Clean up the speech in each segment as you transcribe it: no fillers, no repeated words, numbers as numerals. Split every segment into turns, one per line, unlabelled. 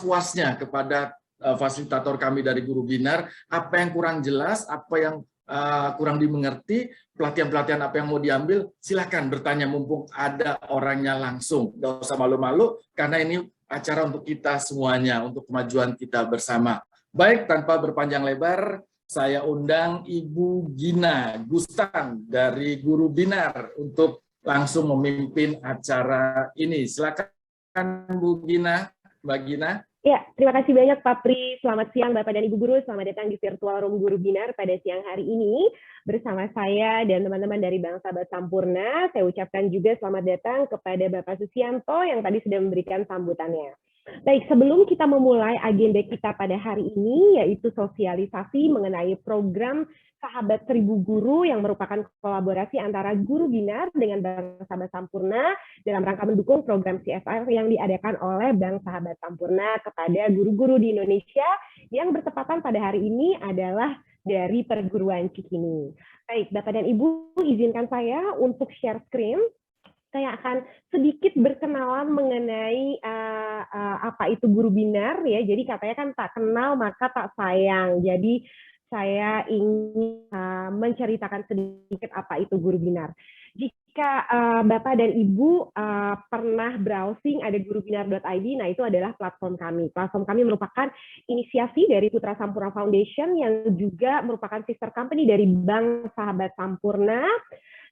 puasnya kepada fasilitator kami dari Guru Binar, apa yang kurang jelas, apa yang kurang dimengerti, pelatihan-pelatihan apa yang mau diambil, silakan bertanya mumpung ada orangnya langsung. Nggak usah malu-malu, karena ini acara untuk kita semuanya, untuk kemajuan kita bersama. Baik, tanpa berpanjang lebar, saya undang Ibu Gina Gustan dari Guru Binar untuk langsung memimpin acara ini. Silakan Bu Gina, Mbak Gina.
Ya, terima kasih banyak Pak Pri. Selamat siang Bapak dan Ibu Guru. Selamat datang di virtual room Guru Binar pada siang hari ini. Bersama saya dan teman-teman dari Bank Sahabat Sampurna, saya ucapkan juga selamat datang kepada Bapak Susianto yang tadi sudah memberikan sambutannya. Baik, sebelum kita memulai agenda kita pada hari ini, yaitu sosialisasi mengenai program Sahabat 1000 Guru yang merupakan kolaborasi antara Guru Binar dengan Bank Sahabat Sampurna dalam rangka mendukung program CSR yang diadakan oleh Bank Sahabat Sampurna kepada guru-guru di Indonesia yang bertepatan pada hari ini adalah dari perguruan Cikini. Baik, Bapak dan Ibu, izinkan saya untuk share screen. Saya akan sedikit berkenalan mengenai apa itu Guru Binar ya. Jadi katanya kan tak kenal maka tak sayang. Jadi saya ingin menceritakan sedikit apa itu Guru Binar. Jika Bapak dan Ibu pernah browsing ada gurubinar.id, nah itu adalah platform kami. Platform kami merupakan inisiasi dari Putra Sampurna Foundation yang juga merupakan sister company dari Bank Sahabat Sampurna,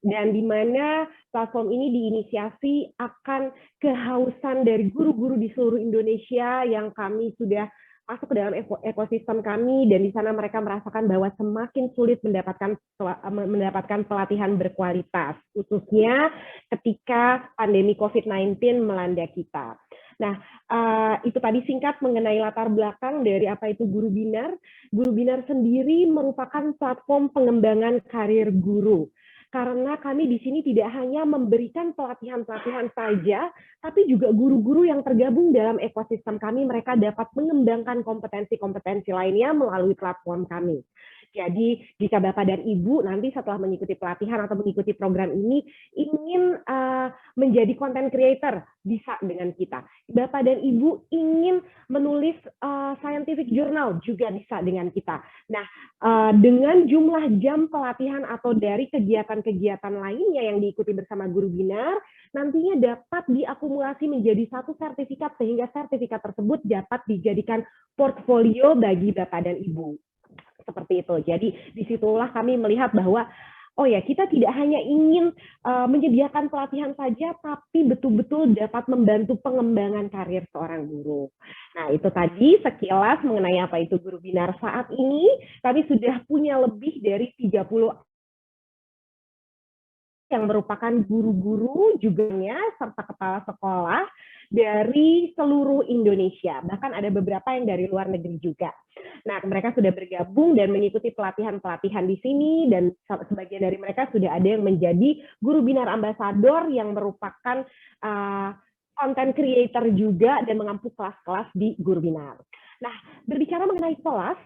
dan di mana platform ini diinisiasi akan kehausan dari guru-guru di seluruh Indonesia yang kami sudah masuk ke dalam ekosistem kami, dan di sana mereka merasakan bahwa semakin sulit mendapatkan pelatihan berkualitas, khususnya ketika pandemi COVID-19 melanda kita. Nah, itu tadi singkat mengenai latar belakang dari apa itu Guru Binar. Guru Binar sendiri merupakan platform pengembangan karir guru. Karena kami di sini tidak hanya memberikan pelatihan-pelatihan saja, tapi juga guru-guru yang tergabung dalam ekosistem kami, mereka dapat mengembangkan kompetensi-kompetensi lainnya melalui platform kami. Jadi jika Bapak dan Ibu nanti setelah mengikuti pelatihan atau mengikuti program ini ingin menjadi content creator, bisa dengan kita. Bapak dan Ibu ingin menulis scientific journal, juga bisa dengan kita. Nah, dengan jumlah jam pelatihan atau dari kegiatan-kegiatan lainnya yang diikuti bersama Guru Binar, nantinya dapat diakumulasi menjadi satu sertifikat, sehingga sertifikat tersebut dapat dijadikan portfolio bagi Bapak dan Ibu. Seperti itu. Jadi disitulah kami melihat bahwa oh ya, kita tidak hanya ingin menyediakan pelatihan saja, tapi betul-betul dapat membantu pengembangan karir seorang guru. Nah, itu tadi sekilas mengenai apa itu Guru Binar. Saat ini kami sudah punya lebih dari 30 yang merupakan guru-guru juga serta kepala sekolah dari seluruh Indonesia. Bahkan ada beberapa yang dari luar negeri juga. Nah, mereka sudah bergabung dan mengikuti pelatihan-pelatihan di sini, dan sebagian dari mereka sudah ada yang menjadi Guru Binar Ambassador yang merupakan content creator juga dan mengampu kelas-kelas di Guru Binar. Nah, berbicara mengenai kelas,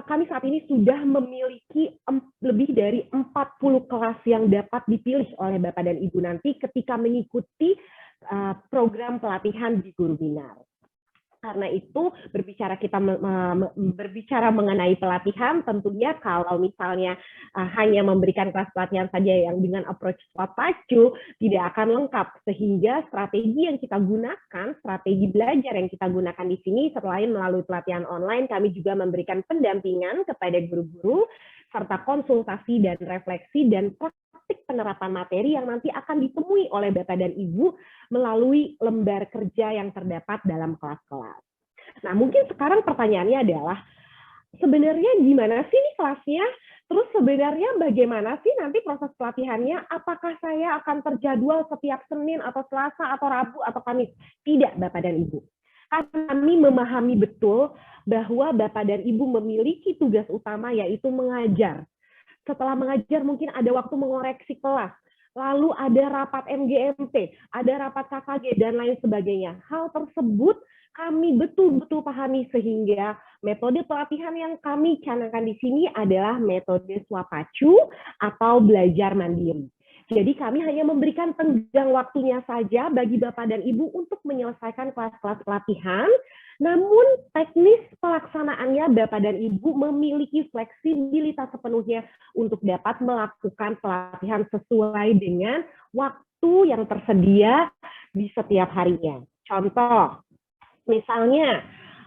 kami saat ini sudah memiliki lebih dari 40 kelas yang dapat dipilih oleh Bapak dan Ibu nanti ketika mengikuti program pelatihan di Guru Binar. Karena itu berbicara mengenai pelatihan, tentunya kalau misalnya hanya memberikan kelas pelatihan saja yang dengan approach pacu tidak akan lengkap, sehingga strategi yang kita gunakan, strategi belajar yang kita gunakan di sini selain melalui pelatihan online, kami juga memberikan pendampingan kepada guru-guru serta konsultasi dan refleksi dan praktik penerapan materi yang nanti akan ditemui oleh Bapak dan Ibu melalui lembar kerja yang terdapat dalam kelas-kelas. Nah, mungkin sekarang pertanyaannya adalah, sebenarnya gimana sih nih kelasnya? Terus sebenarnya bagaimana sih nanti proses pelatihannya? Apakah saya akan terjadwal setiap Senin atau Selasa atau Rabu atau Kamis? Tidak, Bapak dan Ibu. Karena kami memahami betul bahwa Bapak dan Ibu memiliki tugas utama, yaitu mengajar. Setelah mengajar mungkin ada waktu mengoreksi kelas, lalu ada rapat MGMT, ada rapat KKG, dan lain sebagainya. Hal tersebut kami betul-betul pahami, sehingga metode pelatihan yang kami canangkan di sini adalah metode swapacu atau belajar mandiri. Jadi kami hanya memberikan tenggang waktunya saja bagi Bapak dan Ibu untuk menyelesaikan kelas-kelas pelatihan, Namun teknis pelaksanaannya Bapak dan Ibu memiliki fleksibilitas sepenuhnya untuk dapat melakukan pelatihan sesuai dengan waktu yang tersedia di setiap harinya. Contoh, misalnya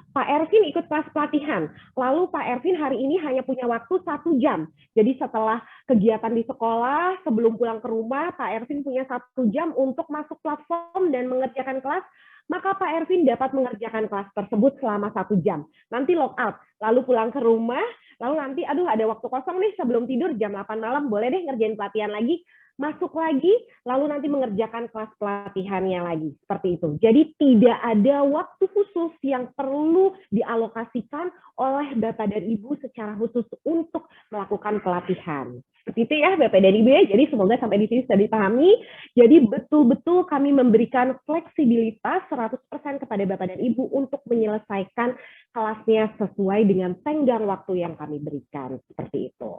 Pak Ervin ikut kelas pelatihan, lalu Pak Ervin hari ini hanya punya waktu 1 jam. Jadi setelah kegiatan di sekolah, sebelum pulang ke rumah, Pak Ervin punya 1 jam untuk masuk platform dan mengerjakan kelas, maka Pak Ervin dapat mengerjakan kelas tersebut selama 1 jam. Nanti log out, lalu pulang ke rumah, lalu nanti, aduh ada waktu kosong nih sebelum tidur jam 8 malam, boleh deh ngerjain pelatihan lagi, masuk lagi, lalu nanti mengerjakan kelas pelatihannya lagi. Seperti itu. Jadi tidak ada waktu khusus yang perlu dialokasikan oleh Bapak dan Ibu secara khusus untuk melakukan pelatihan. Seperti itu ya Bapak dan Ibu ya. Jadi semoga sampai di sini sudah dipahami. Jadi betul-betul kami memberikan fleksibilitas 100% kepada Bapak dan Ibu untuk menyelesaikan kelasnya sesuai dengan tenggang waktu yang kami berikan. Seperti itu.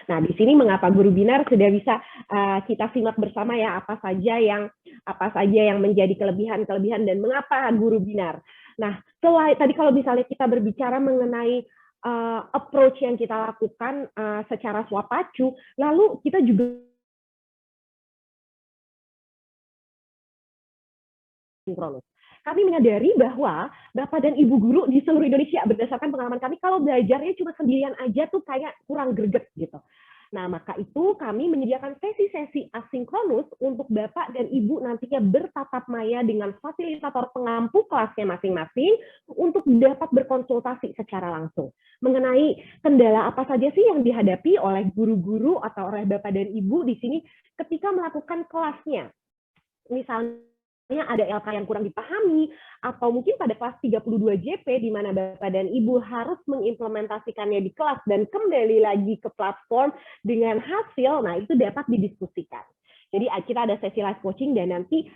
Nah, di sini mengapa Guru Binar sudah bisa kita simak bersama ya apa saja yang menjadi kelebihan-kelebihan dan mengapa Guru Binar. Nah, tadi kalau misalnya kita berbicara mengenai approach yang kita lakukan secara swapacu, lalu kita juga sinkronus. Kami menyadari bahwa Bapak dan Ibu guru di seluruh Indonesia berdasarkan pengalaman kami kalau belajarnya cuma sendirian aja tuh kayak kurang greget gitu. Nah, maka itu kami menyediakan sesi-sesi asinkronus untuk Bapak dan Ibu nantinya bertatap maya dengan fasilitator pengampu kelasnya masing-masing untuk dapat berkonsultasi secara langsung mengenai kendala apa saja sih yang dihadapi oleh guru-guru atau oleh Bapak dan Ibu di sini ketika melakukan kelasnya. Misalnya ada LK yang kurang dipahami, atau mungkin pada kelas 32 JP di mana Bapak dan Ibu harus mengimplementasikannya di kelas dan kembali lagi ke platform dengan hasil, nah itu dapat didiskusikan. Jadi kita ada sesi live coaching dan nanti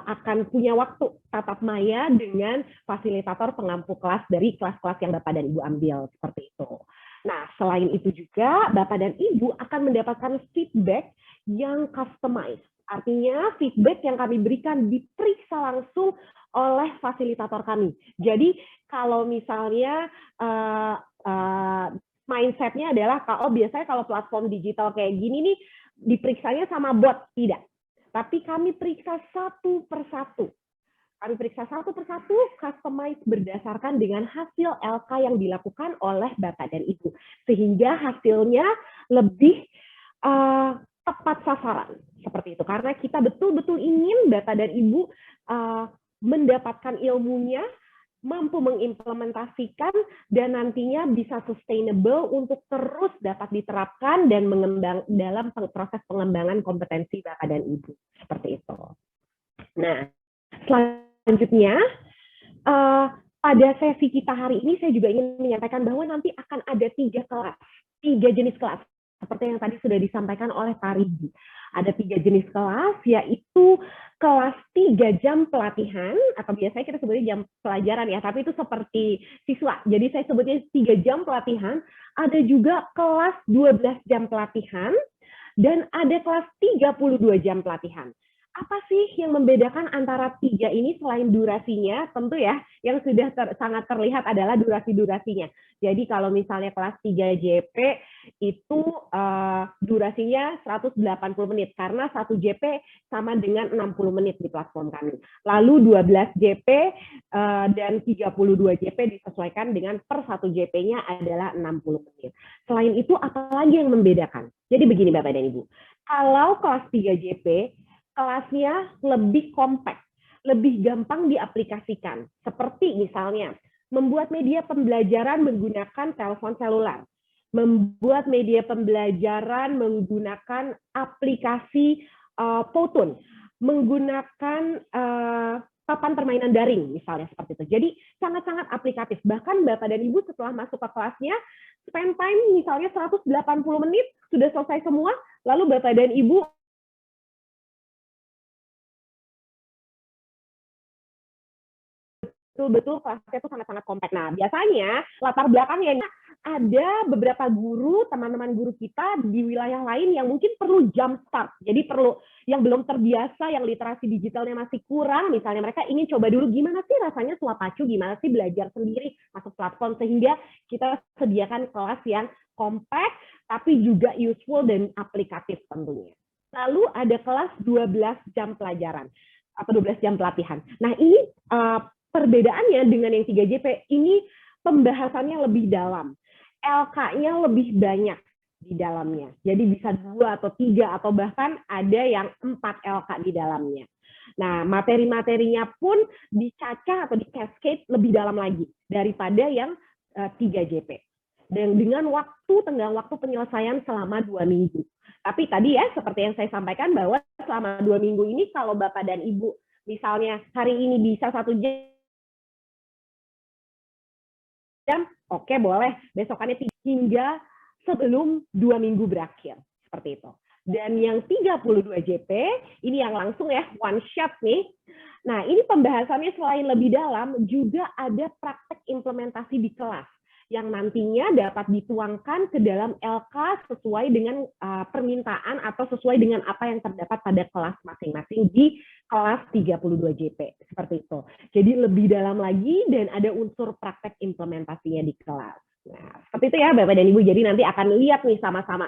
akan punya waktu tatap maya dengan fasilitator pengampu kelas dari kelas-kelas yang Bapak dan Ibu ambil, seperti itu. Nah, selain itu juga Bapak dan Ibu akan mendapatkan feedback yang customized. Artinya feedback yang kami berikan diperiksa langsung oleh fasilitator kami. Jadi kalau misalnya mindsetnya adalah biasanya kalau platform digital kayak gini nih diperiksanya sama bot, tidak. Tapi kami periksa satu persatu. Kami periksa satu persatu, customize berdasarkan dengan hasil LK yang dilakukan oleh Bapak dan Ibu. Sehingga hasilnya lebih tepat sasaran. Seperti itu. Karena kita betul-betul ingin Bapak dan Ibu mendapatkan ilmunya, mampu mengimplementasikan, dan nantinya bisa sustainable untuk terus dapat diterapkan dan mengembang dalam proses pengembangan kompetensi Bapak dan Ibu. Seperti itu. Nah, selanjutnya, pada sesi kita hari ini saya juga ingin menyampaikan bahwa nanti akan ada 3 kelas, 3 jenis kelas. Seperti yang tadi sudah disampaikan oleh Pak Rigi. Ada 3 jenis kelas, yaitu kelas 3 jam pelatihan, atau biasanya kita sebutnya jam pelajaran ya, tapi itu seperti siswa. Jadi saya sebutnya 3 jam pelatihan, ada juga kelas 12 jam pelatihan, dan ada kelas 32 jam pelatihan. Apa sih yang membedakan antara 3 ini selain durasinya? Tentu ya, yang sudah sangat terlihat adalah durasi-durasinya. Jadi kalau misalnya kelas 3 JP itu durasinya 180 menit, karena 1 JP sama dengan 60 menit di platform kami. Lalu 12 JP dan 32 JP disesuaikan dengan per 1 JP-nya adalah 60 menit. Selain itu, apa lagi yang membedakan? Jadi begini Bapak dan Ibu, kalau kelas 3 JP, kelasnya lebih kompak, lebih gampang diaplikasikan. Seperti misalnya, membuat media pembelajaran menggunakan telepon selular, membuat media pembelajaran menggunakan aplikasi Powtoon, menggunakan papan permainan daring, misalnya seperti itu. Jadi sangat-sangat aplikatif. Bahkan Bapak dan Ibu setelah masuk ke kelasnya, spend time misalnya 180 menit, sudah selesai semua, lalu Bapak dan Ibu betul-betul kelasnya itu sangat-sangat kompak. Nah, biasanya latar belakangnya ada beberapa guru, teman-teman guru kita di wilayah lain yang mungkin perlu jump start. Jadi perlu yang belum terbiasa, yang literasi digitalnya masih kurang, misalnya mereka ingin coba dulu gimana sih rasanya Swapacu, gimana sih belajar sendiri masuk platform, sehingga kita sediakan kelas yang compact, tapi juga useful dan aplikatif tentunya. Lalu ada kelas 12 jam pelajaran, atau 12 jam pelatihan. Nah ini perbedaannya dengan yang 3JP, ini pembahasannya lebih dalam. LK-nya lebih banyak di dalamnya. Jadi bisa 2 atau 3 atau bahkan ada yang 4 LK di dalamnya. Nah, materi-materinya pun dicacah atau di cascade lebih dalam lagi daripada yang 3JP. Dan dengan tenggang waktu penyelesaian selama 2 minggu. Tapi tadi ya, seperti yang saya sampaikan bahwa selama 2 minggu ini kalau Bapak dan Ibu misalnya hari ini bisa 1 jam, oke boleh, besokannya hingga sebelum 2 minggu berakhir, seperti itu. Dan yang 32 JP, ini yang langsung ya, one shot nih. Nah, ini pembahasannya selain lebih dalam, juga ada praktek implementasi di kelas, yang nantinya dapat dituangkan ke dalam LK sesuai dengan permintaan atau sesuai dengan apa yang terdapat pada kelas masing-masing di kelas 32 JP, seperti itu. Jadi lebih dalam lagi dan ada unsur praktek implementasinya di kelas. Nah, seperti itu ya Bapak dan Ibu. Jadi nanti akan lihat nih sama-sama.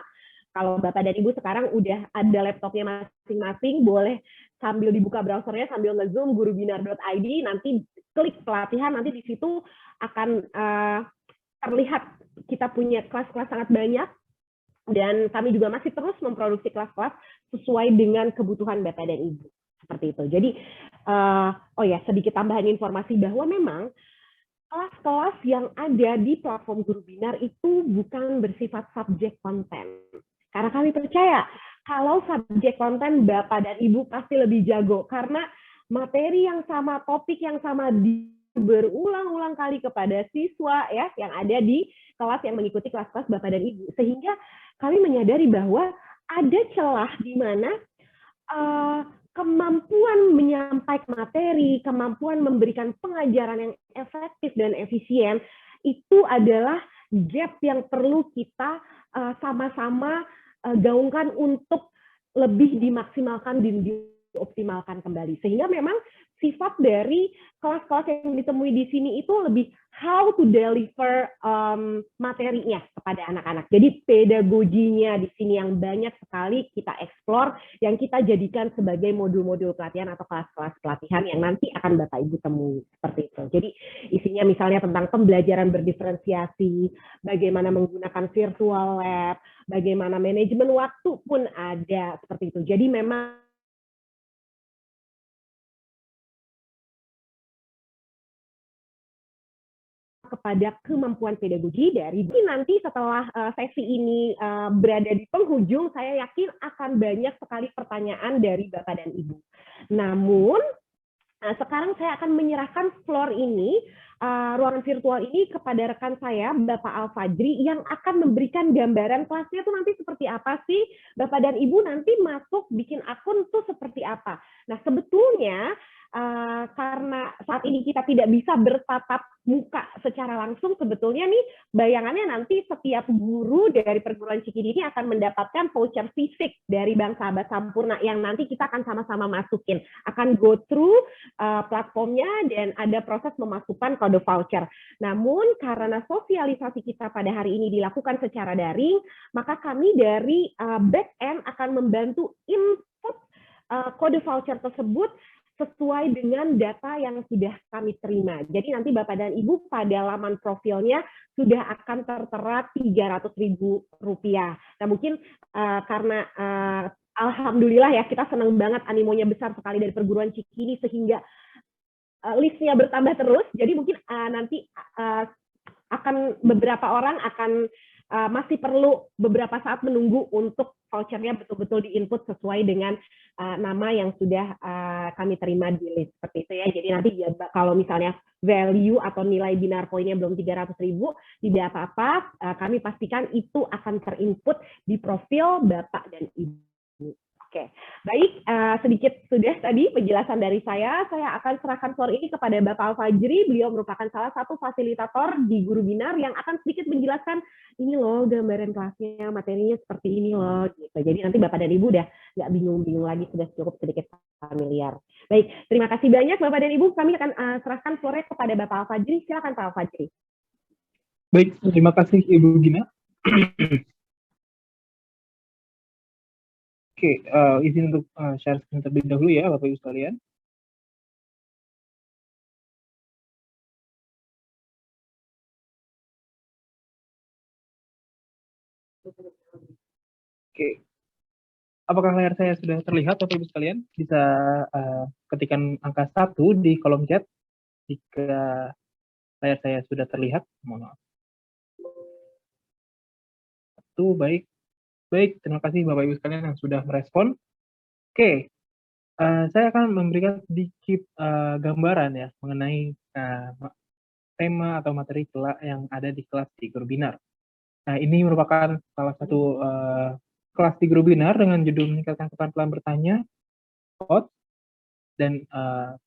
Kalau Bapak dan Ibu sekarang udah ada laptopnya masing-masing, boleh sambil dibuka browsernya, sambil nge-zoom gurubinar.id, nanti klik pelatihan, nanti di situ akan terlihat kita punya kelas-kelas sangat banyak, dan kami juga masih terus memproduksi kelas-kelas sesuai dengan kebutuhan Bapak dan Ibu. Seperti itu. Jadi, oh ya, sedikit tambahan informasi bahwa memang kelas-kelas yang ada di platform Guru Binar itu bukan bersifat subjek konten. Karena kami percaya, kalau subjek konten Bapak dan Ibu pasti lebih jago. Karena materi yang sama, topik yang sama berulang-ulang kali kepada siswa ya yang ada di kelas yang mengikuti kelas-kelas Bapak dan Ibu. Sehingga kami menyadari bahwa ada celah di mana kemampuan menyampaikan materi, kemampuan memberikan pengajaran yang efektif dan efisien, itu adalah gap yang perlu kita sama-sama gaungkan untuk lebih dimaksimalkan dan dioptimalkan kembali. Sehingga memang sifat dari kelas-kelas yang ditemui di sini itu lebih how to deliver materinya kepada anak-anak. Jadi pedagoginya di sini yang banyak sekali kita explore, yang kita jadikan sebagai modul-modul pelatihan atau kelas-kelas pelatihan yang nanti akan Bapak Ibu temui seperti itu. Jadi isinya misalnya tentang pembelajaran berdiferensiasi, bagaimana menggunakan virtual lab, bagaimana manajemen waktu pun ada seperti itu. Jadi memang kepada kemampuan pedagogi dari nanti setelah sesi ini berada di penghujung, saya yakin akan banyak sekali pertanyaan dari Bapak dan Ibu. Namun sekarang saya akan menyerahkan floor ini, ruangan virtual ini kepada rekan saya, Bapak Al-Fajri, yang akan memberikan gambaran kelasnya tuh nanti seperti apa sih, Bapak dan Ibu nanti masuk bikin akun tuh seperti apa. Nah sebetulnya karena saat ini kita tidak bisa bertatap muka secara langsung, sebetulnya nih bayangannya nanti setiap guru dari perguruan Cikini ini akan mendapatkan voucher fisik dari Bank Sahabat Sampurna yang nanti kita akan sama-sama masukin, akan go through platformnya dan ada proses memasukkan kode voucher. Namun karena sosialisasi kita pada hari ini dilakukan secara daring, maka kami dari back end akan membantu input kode voucher tersebut sesuai dengan data yang sudah kami terima. Jadi nanti Bapak dan Ibu pada laman profilnya sudah akan tertera Rp300.000. Nah mungkin karena alhamdulillah ya kita senang banget, animonya besar sekali dari perguruan Cikini sehingga listnya bertambah terus. Jadi mungkin nanti akan beberapa orang akan masih perlu beberapa saat menunggu untuk vouchernya betul-betul diinput sesuai dengan nama yang sudah kami terima di list seperti itu ya. Jadi nanti kalau misalnya value atau nilai binar poinnya belum 300.000, tidak apa-apa, kami pastikan itu akan terinput di profil Bapak dan Ibu. Oke, baik, sedikit sudah tadi penjelasan dari saya akan serahkan floor ini kepada Bapak Al-Fajri. Beliau merupakan salah satu fasilitator di Guru Binar yang akan sedikit menjelaskan, ini loh gambaran kelasnya, materinya seperti ini loh, gitu. Jadi nanti Bapak dan Ibu udah nggak bingung-bingung lagi, sudah cukup sedikit familiar. Baik, terima kasih banyak Bapak dan Ibu. Kami akan serahkan floor kepada Bapak Al-Fajri. Silakan Pak Al-Fajri.
Baik, terima kasih Ibu Gina. Oke, izin untuk share screen terlebih dahulu ya, Bapak Ibu sekalian. Oke, apakah layar saya sudah terlihat, Bapak Ibu sekalian? Bisa ketikkan angka 1 di kolom chat jika layar saya sudah terlihat. Mohon maaf. 1, baik. Baik, terima kasih Bapak Ibu sekalian yang sudah merespon. Oke, saya akan memberikan sedikit gambaran ya mengenai tema atau materi yang ada di kelas di Guru Binar. Nah, ini merupakan salah satu kelas di Guru Binar dengan judul meningkatkan keterampilan bertanya, HOT, dan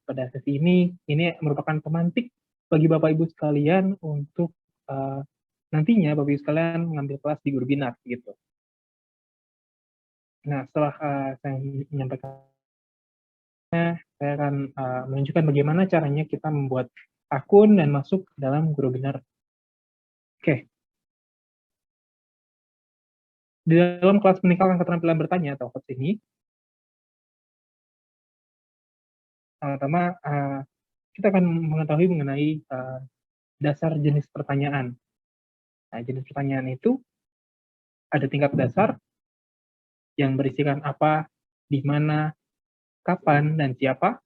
pada sesi ini merupakan pemantik bagi Bapak Ibu sekalian untuk nantinya Bapak Ibu sekalian mengambil kelas di Guru Binar gitu. Nah, setelah saya menyampaikan, saya akan menunjukkan bagaimana caranya kita membuat akun dan masuk ke dalam Guru Binar. Oke. Di dalam kelas meningkatkan keterampilan bertanya atau HOT ini, pertama kita akan mengetahui mengenai dasar jenis pertanyaan. Nah, jenis pertanyaan itu ada tingkat dasar yang berisikan apa, di mana, kapan, dan siapa.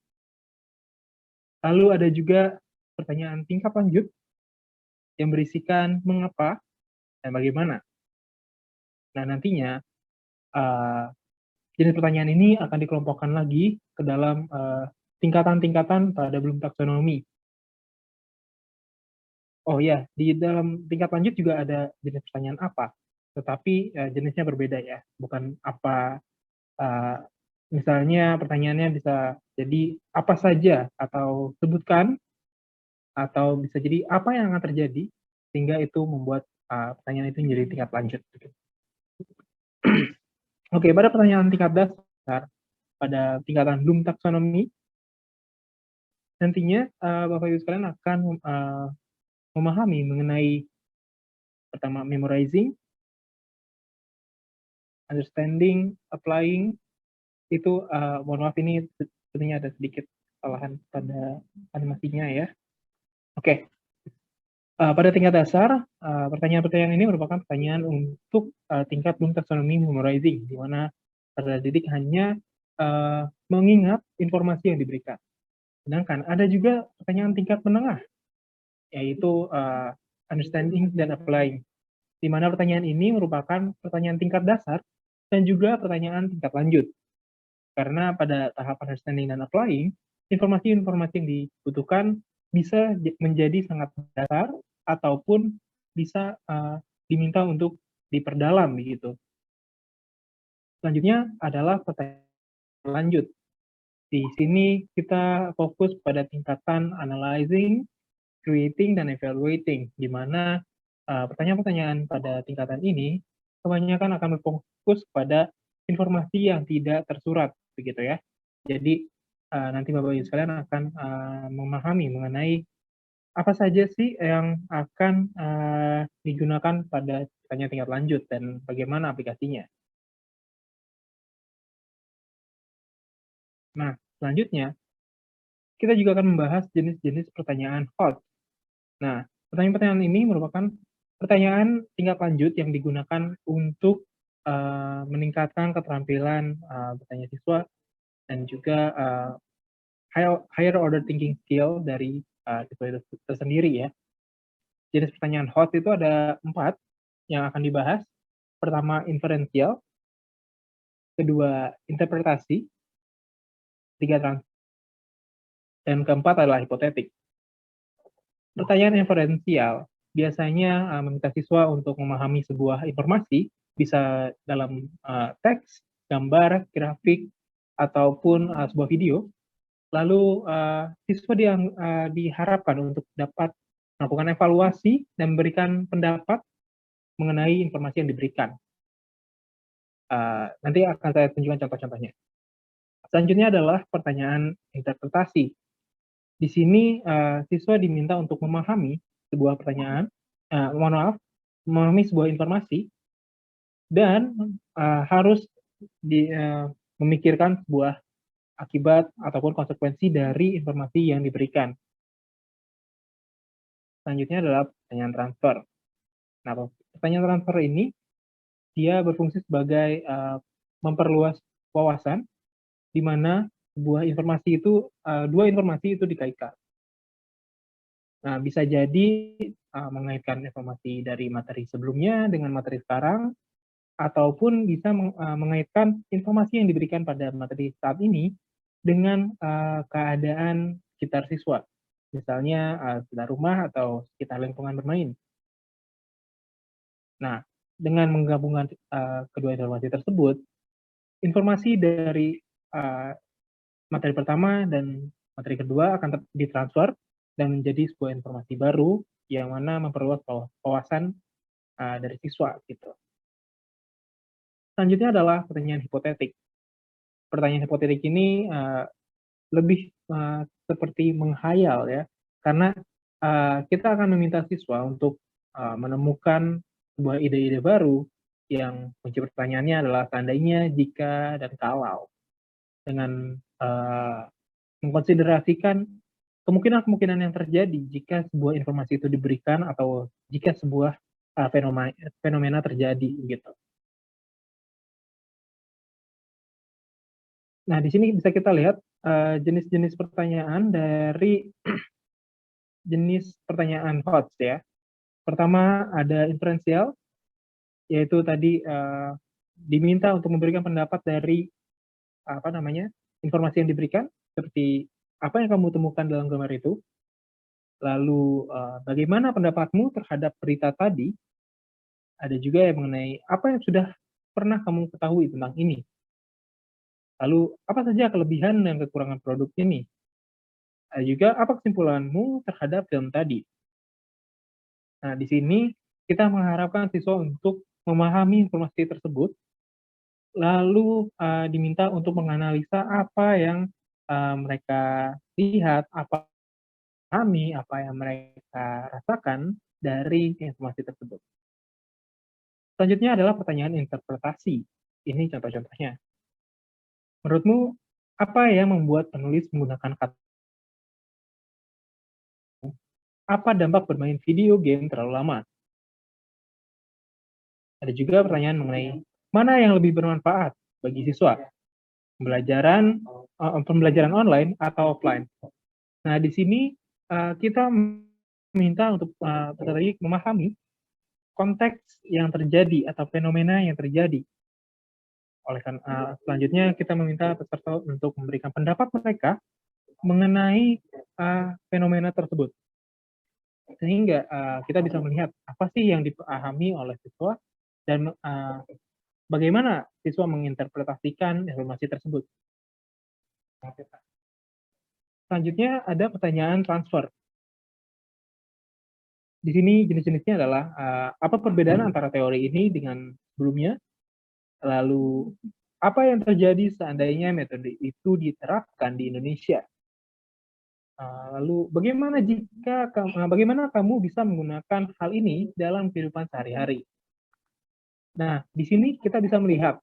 Lalu ada juga pertanyaan tingkat lanjut yang berisikan mengapa dan bagaimana. Nah, nantinya jenis pertanyaan ini akan dikelompokkan lagi ke dalam tingkatan-tingkatan pada Bloom taksonomi. Oh ya, di dalam tingkat lanjut juga ada jenis pertanyaan apa, tetapi jenisnya berbeda ya, bukan apa. Misalnya pertanyaannya bisa jadi apa saja atau sebutkan, atau bisa jadi apa yang akan terjadi sehingga itu membuat pertanyaan itu menjadi tingkat lanjut. Oke, pada pertanyaan tingkat dasar pada tingkatan Bloom taksonomi, nantinya Bapak Ibu sekalian akan memahami mengenai pertama memorizing, understanding, applying. Itu mohon maaf ini sepertinya ada sedikit kesalahan pada animasinya ya. Oke. Pada tingkat dasar, pertanyaan-pertanyaan ini merupakan pertanyaan untuk tingkat Bloom taksonomi memorizing, di mana peserta didik hanya mengingat informasi yang diberikan. Sedangkan ada juga pertanyaan tingkat menengah, yaitu understanding dan applying, di mana pertanyaan ini merupakan pertanyaan tingkat dasar dan juga pertanyaan tingkat lanjut. Karena pada tahap understanding dan applying, informasi-informasi yang dibutuhkan bisa menjadi sangat dasar ataupun bisa diminta untuk diperdalam begitu. Selanjutnya adalah pertanyaan lanjut. Di sini kita fokus pada tingkatan analyzing, creating, dan evaluating, di mana pertanyaan-pertanyaan pada tingkatan ini kebanyakan akan berfokus pada informasi yang tidak tersurat, begitu ya. Jadi nanti Bapak Ibu sekalian akan memahami mengenai apa saja sih yang akan digunakan pada pertanyaan tingkat lanjut dan bagaimana aplikasinya. Nah, selanjutnya kita juga akan membahas jenis-jenis pertanyaan HOT. Nah, pertanyaan-pertanyaan ini merupakan pertanyaan tingkat lanjut yang digunakan untuk meningkatkan keterampilan bertanya siswa dan juga higher order thinking skill dari siswa itu tersendiri ya. Jenis pertanyaan HOT itu ada 4 yang akan dibahas. Pertama, inferensial. Kedua, interpretasi. Ketiga, dan keempat adalah hipotetik. Pertanyaan inferensial biasanya meminta siswa untuk memahami sebuah informasi, bisa dalam teks, gambar, grafik, ataupun sebuah video. Lalu siswa diharapkan untuk dapat melakukan evaluasi dan memberikan pendapat mengenai informasi yang diberikan. Nanti akan saya tunjukkan contoh-contohnya. Selanjutnya adalah pertanyaan interpretasi. Di sini siswa diminta untuk memahami sebuah pertanyaan, memahami sebuah informasi, dan harus memikirkan sebuah akibat ataupun konsekuensi dari informasi yang diberikan. Selanjutnya adalah pertanyaan transfer. Nah, pertanyaan transfer ini dia berfungsi sebagai memperluas wawasan, di mana dua informasi itu dikaitkan. Nah, bisa jadi mengaitkan informasi dari materi sebelumnya dengan materi sekarang, ataupun bisa mengaitkan informasi yang diberikan pada materi saat ini dengan keadaan sekitar siswa, misalnya sekitar rumah atau sekitar lingkungan bermain. Nah, dengan menggabungkan kedua informasi tersebut, informasi dari materi pertama dan materi kedua akan ditransfer dan menjadi sebuah informasi baru yang mana memperluas wawasan dari siswa gitu. Selanjutnya adalah pertanyaan hipotetik. Pertanyaan hipotetik ini lebih seperti menghayal ya, karena kita akan meminta siswa untuk menemukan sebuah ide-ide baru yang kunci pertanyaannya adalah seandainya, jika, dan kalau, dengan mengkonsiderasikan kemungkinan-kemungkinan yang terjadi jika sebuah informasi itu diberikan atau jika sebuah fenomena terjadi gitu. Nah, di sini bisa kita lihat jenis-jenis pertanyaan dari jenis pertanyaan HOTS ya. Pertama ada inferensial, yaitu tadi diminta untuk memberikan pendapat dari informasi yang diberikan, seperti apa yang kamu temukan dalam gambar itu, lalu bagaimana pendapatmu terhadap berita tadi. Ada juga yang mengenai apa yang sudah pernah kamu ketahui tentang ini. Lalu, apa saja kelebihan dan kekurangan produk ini? Ada juga, apa kesimpulanmu terhadap film tadi? Nah, di sini kita mengharapkan siswa untuk memahami informasi tersebut, lalu diminta untuk menganalisa apa yang mereka lihat, apa yang mereka rasakan dari informasi tersebut. Selanjutnya adalah pertanyaan interpretasi. Ini contoh-contohnya. Menurutmu, apa yang membuat penulis menggunakan kata? Apa dampak bermain video game terlalu lama? Ada juga pertanyaan mengenai mana yang lebih bermanfaat bagi siswa, pembelajaran online atau offline. Nah, di sini kita minta untuk memahami konteks yang terjadi atau fenomena yang terjadi. Oleh karena selanjutnya kita meminta peserta untuk memberikan pendapat mereka mengenai fenomena tersebut, sehingga kita bisa melihat apa sih yang dipahami oleh siswa dan bagaimana siswa menginterpretasikan informasi tersebut. Selanjutnya ada pertanyaan transfer. Di sini jenis-jenisnya adalah apa perbedaan antara teori ini dengan sebelumnya, lalu apa yang terjadi seandainya metode itu diterapkan di Indonesia. Lalu bagaimana kamu bisa menggunakan hal ini dalam kehidupan sehari-hari. Nah, di sini kita bisa melihat,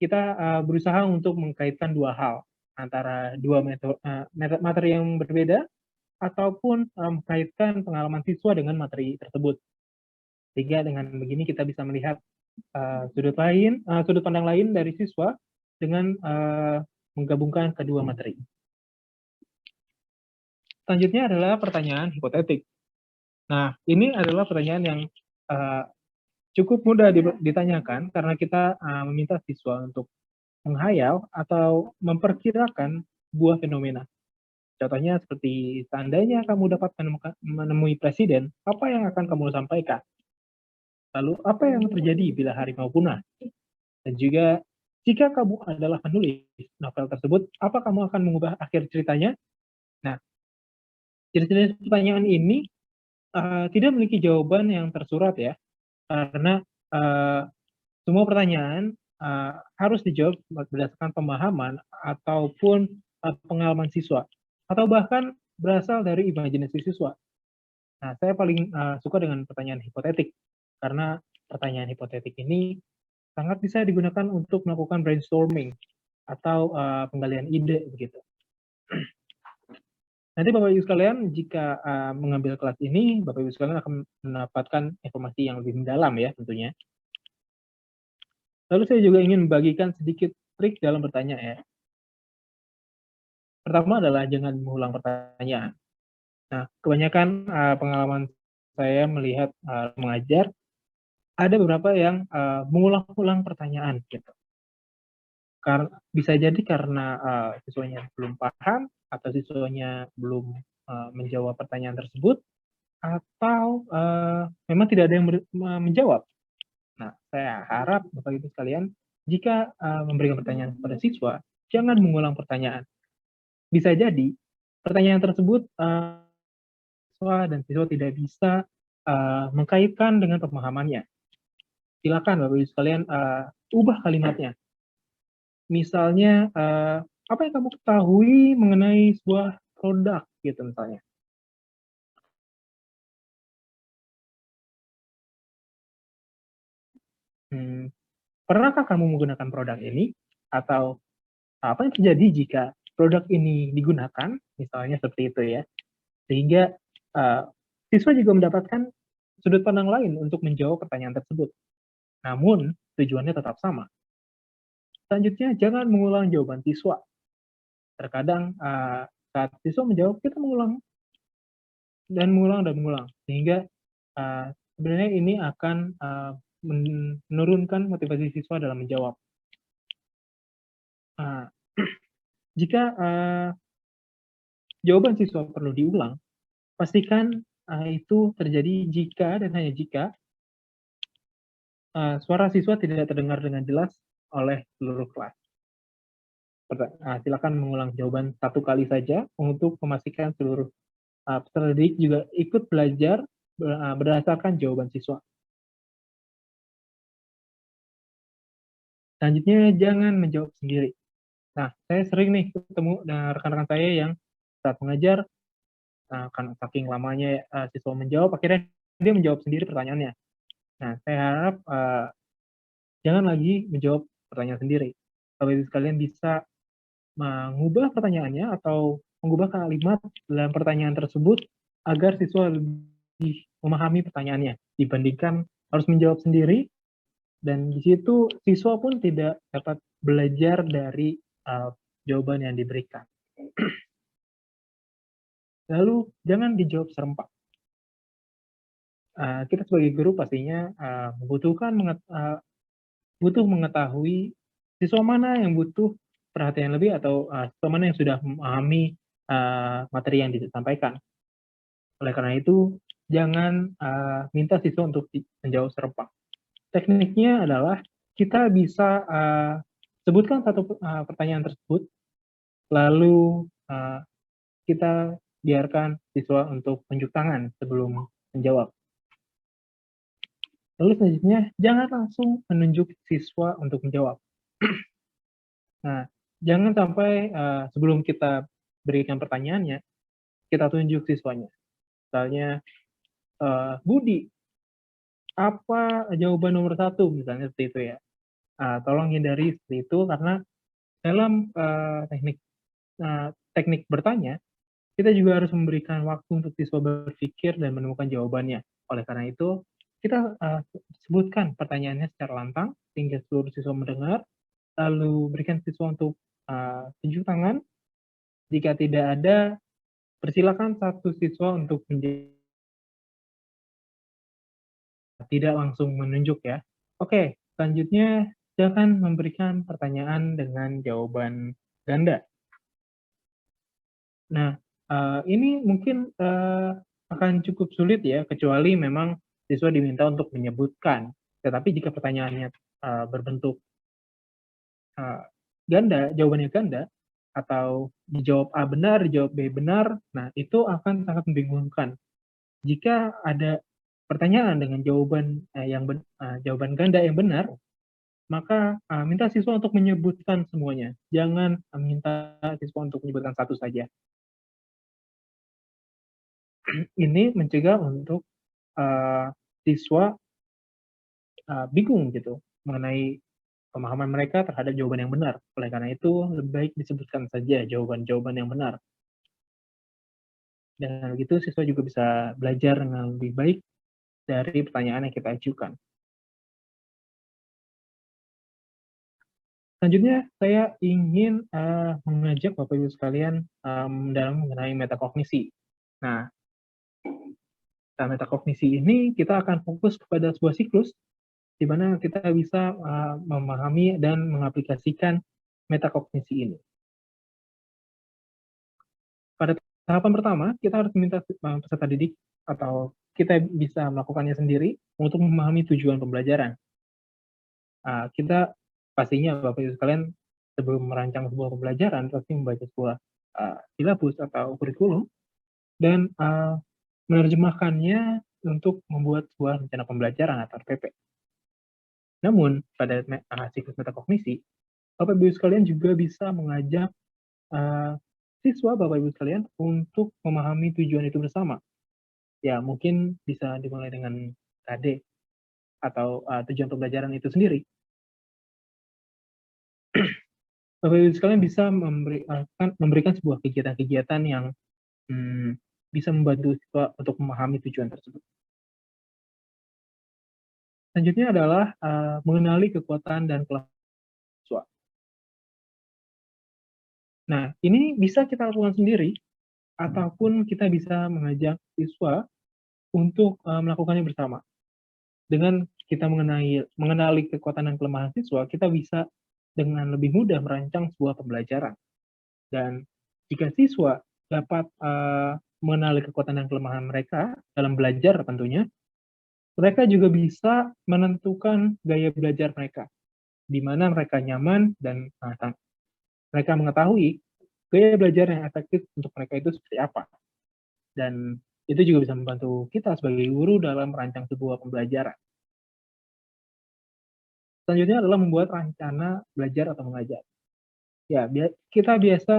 kita berusaha untuk mengkaitkan dua hal, antara dua materi yang berbeda, ataupun mengkaitkan pengalaman siswa dengan materi tersebut. Sehingga dengan begini kita bisa melihat sudut pandang lain dari siswa dengan menggabungkan kedua materi. Selanjutnya adalah pertanyaan hipotetik. Nah, ini adalah pertanyaan yang cukup mudah ditanyakan karena kita meminta siswa untuk menghayal atau memperkirakan sebuah fenomena. Contohnya seperti, seandainya kamu dapat menemui presiden, apa yang akan kamu sampaikan? Lalu, apa yang terjadi bila harimau punah? Dan juga, Jika kamu adalah penulis novel tersebut, apa kamu akan mengubah akhir ceritanya? Nah, jenis-jenis pertanyaan ini tidak memiliki jawaban yang tersurat ya, karena semua pertanyaan harus dijawab berdasarkan pemahaman ataupun pengalaman siswa, atau bahkan berasal dari imajinasi siswa. Nah, saya paling suka dengan pertanyaan hipotetik, karena pertanyaan hipotetik ini sangat bisa digunakan untuk melakukan brainstorming atau penggalian ide begitu. Nanti Bapak Ibu sekalian, jika mengambil kelas ini, Bapak Ibu sekalian akan mendapatkan informasi yang lebih mendalam ya tentunya. Lalu saya juga ingin membagikan sedikit trik dalam bertanya ya. Pertama adalah jangan mengulang pertanyaan. Nah, kebanyakan pengalaman saya melihat mengajar, ada beberapa yang mengulang-ulang pertanyaan gitu. Karena bisa jadi karena siswanya belum paham atau siswanya belum menjawab pertanyaan tersebut, atau memang tidak ada yang menjawab. Nah, saya harap Bapak Ibu sekalian, jika memberikan pertanyaan kepada siswa, jangan mengulang pertanyaan. Bisa jadi pertanyaan tersebut siswa dan siswa tidak bisa mengkaitkan dengan pemahamannya. Silakan Bapak Ibu sekalian ubah kalimatnya. Misalnya, apa yang kamu ketahui mengenai sebuah produk gitu misalnya. Pernahkah kamu menggunakan produk ini? Atau apa yang terjadi jika produk ini digunakan? Misalnya seperti itu ya. Sehingga siswa juga mendapatkan sudut pandang lain untuk menjawab pertanyaan tersebut. Namun, tujuannya tetap sama. Selanjutnya, jangan mengulang jawaban siswa. Terkadang saat siswa menjawab, kita mengulang dan mengulang. Sehingga sebenarnya ini akan menurunkan motivasi siswa dalam menjawab. Jika jawaban siswa perlu diulang, pastikan itu terjadi jika dan hanya jika suara siswa tidak terdengar dengan jelas oleh seluruh kelas. Silakan mengulang jawaban satu kali saja untuk memastikan seluruh peserta didik juga ikut belajar berdasarkan jawaban siswa. Selanjutnya, jangan menjawab sendiri. Nah, saya sering nih ketemu dengan rekan-rekan saya yang saat mengajar, karena saking lamanya siswa menjawab, akhirnya dia menjawab sendiri pertanyaannya. Nah, saya harap jangan lagi menjawab pertanyaan sendiri. Bapak Ibu sekalian bisa mengubah pertanyaannya atau mengubah kalimat dalam pertanyaan tersebut agar siswa lebih memahami pertanyaannya dibandingkan harus menjawab sendiri, dan di situ siswa pun tidak dapat belajar dari jawaban yang diberikan. Lalu jangan dijawab serempak. Kita sebagai guru pastinya butuh mengetahui siswa mana yang butuh perhatian lebih atau siswa mana yang sudah memahami materi yang disampaikan. Oleh karena itu, jangan minta siswa untuk menjawab serempak. Tekniknya adalah kita bisa sebutkan satu pertanyaan tersebut, lalu kita biarkan siswa untuk tunjuk tangan sebelum menjawab. Lalu selanjutnya, jangan langsung menunjuk siswa untuk menjawab. Nah, jangan sampai sebelum kita berikan pertanyaannya, kita tunjuk siswanya. Misalnya, Budi, apa jawaban nomor 1? Misalnya seperti itu ya. Tolong hindari seperti itu, karena dalam teknik bertanya, kita juga harus memberikan waktu untuk siswa berpikir dan menemukan jawabannya. Oleh karena itu, kita sebutkan pertanyaannya secara lantang, sehingga seluruh siswa mendengar, lalu berikan siswa untuk tunjuk tangan. Jika tidak ada, persilakan satu siswa untuk tidak langsung menunjuk ya. Oke, selanjutnya jangan memberikan pertanyaan dengan jawaban ganda. Nah, ini mungkin akan cukup sulit ya, kecuali memang siswa diminta untuk menyebutkan. Tetapi jika pertanyaannya berbentuk jawabannya ganda, atau dijawab A benar, dijawab B benar, nah itu akan sangat membingungkan. Jika ada pertanyaan dengan jawaban ganda yang benar, maka minta siswa untuk menyebutkan semuanya. Jangan minta siswa untuk menyebutkan satu saja. Ini mencegah untuk siswa bingung gitu mengenai pemahaman mereka terhadap jawaban yang benar. Oleh karena itu, lebih baik disebutkan saja jawaban-jawaban yang benar. Dan begitu siswa juga bisa belajar dengan lebih baik dari pertanyaan yang kita ajukan. Selanjutnya, saya ingin mengajak Bapak Ibu sekalian dalam mengenai metakognisi. Nah, metakognisi ini kita akan fokus kepada sebuah siklus di mana kita bisa memahami dan mengaplikasikan metakognisi ini. Pada tahapan pertama, kita harus meminta peserta didik atau kita bisa melakukannya sendiri untuk memahami tujuan pembelajaran. Kita pastinya Bapak Ibu sekalian sebelum merancang sebuah pembelajaran pasti membaca sebuah silabus atau kurikulum dan menerjemahkannya untuk membuat sebuah rencana pembelajaran atau RPP. Namun pada siklus metakognisi, Bapak Ibu sekalian juga bisa mengajak siswa Bapak Ibu sekalian untuk memahami tujuan itu bersama. Ya, mungkin bisa dimulai dengan KD atau tujuan pembelajaran itu sendiri. Bapak Ibu sekalian bisa memberikan sebuah kegiatan-kegiatan yang bisa membantu siswa untuk memahami tujuan tersebut. Selanjutnya adalah mengenali kekuatan dan kelemahan siswa. Nah, ini bisa kita lakukan sendiri, ataupun kita bisa mengajak siswa untuk melakukannya bersama. Dengan kita mengenali kekuatan dan kelemahan siswa, kita bisa dengan lebih mudah merancang sebuah pembelajaran. Dan jika siswa dapat mengenali kekuatan dan kelemahan mereka dalam belajar tentunya, mereka juga bisa menentukan gaya belajar mereka, di mana mereka nyaman dan mereka mengetahui gaya belajar yang efektif untuk mereka itu seperti apa. Dan itu juga bisa membantu kita sebagai guru dalam merancang sebuah pembelajaran. Selanjutnya adalah membuat rencana belajar atau mengajar. Ya, kita biasa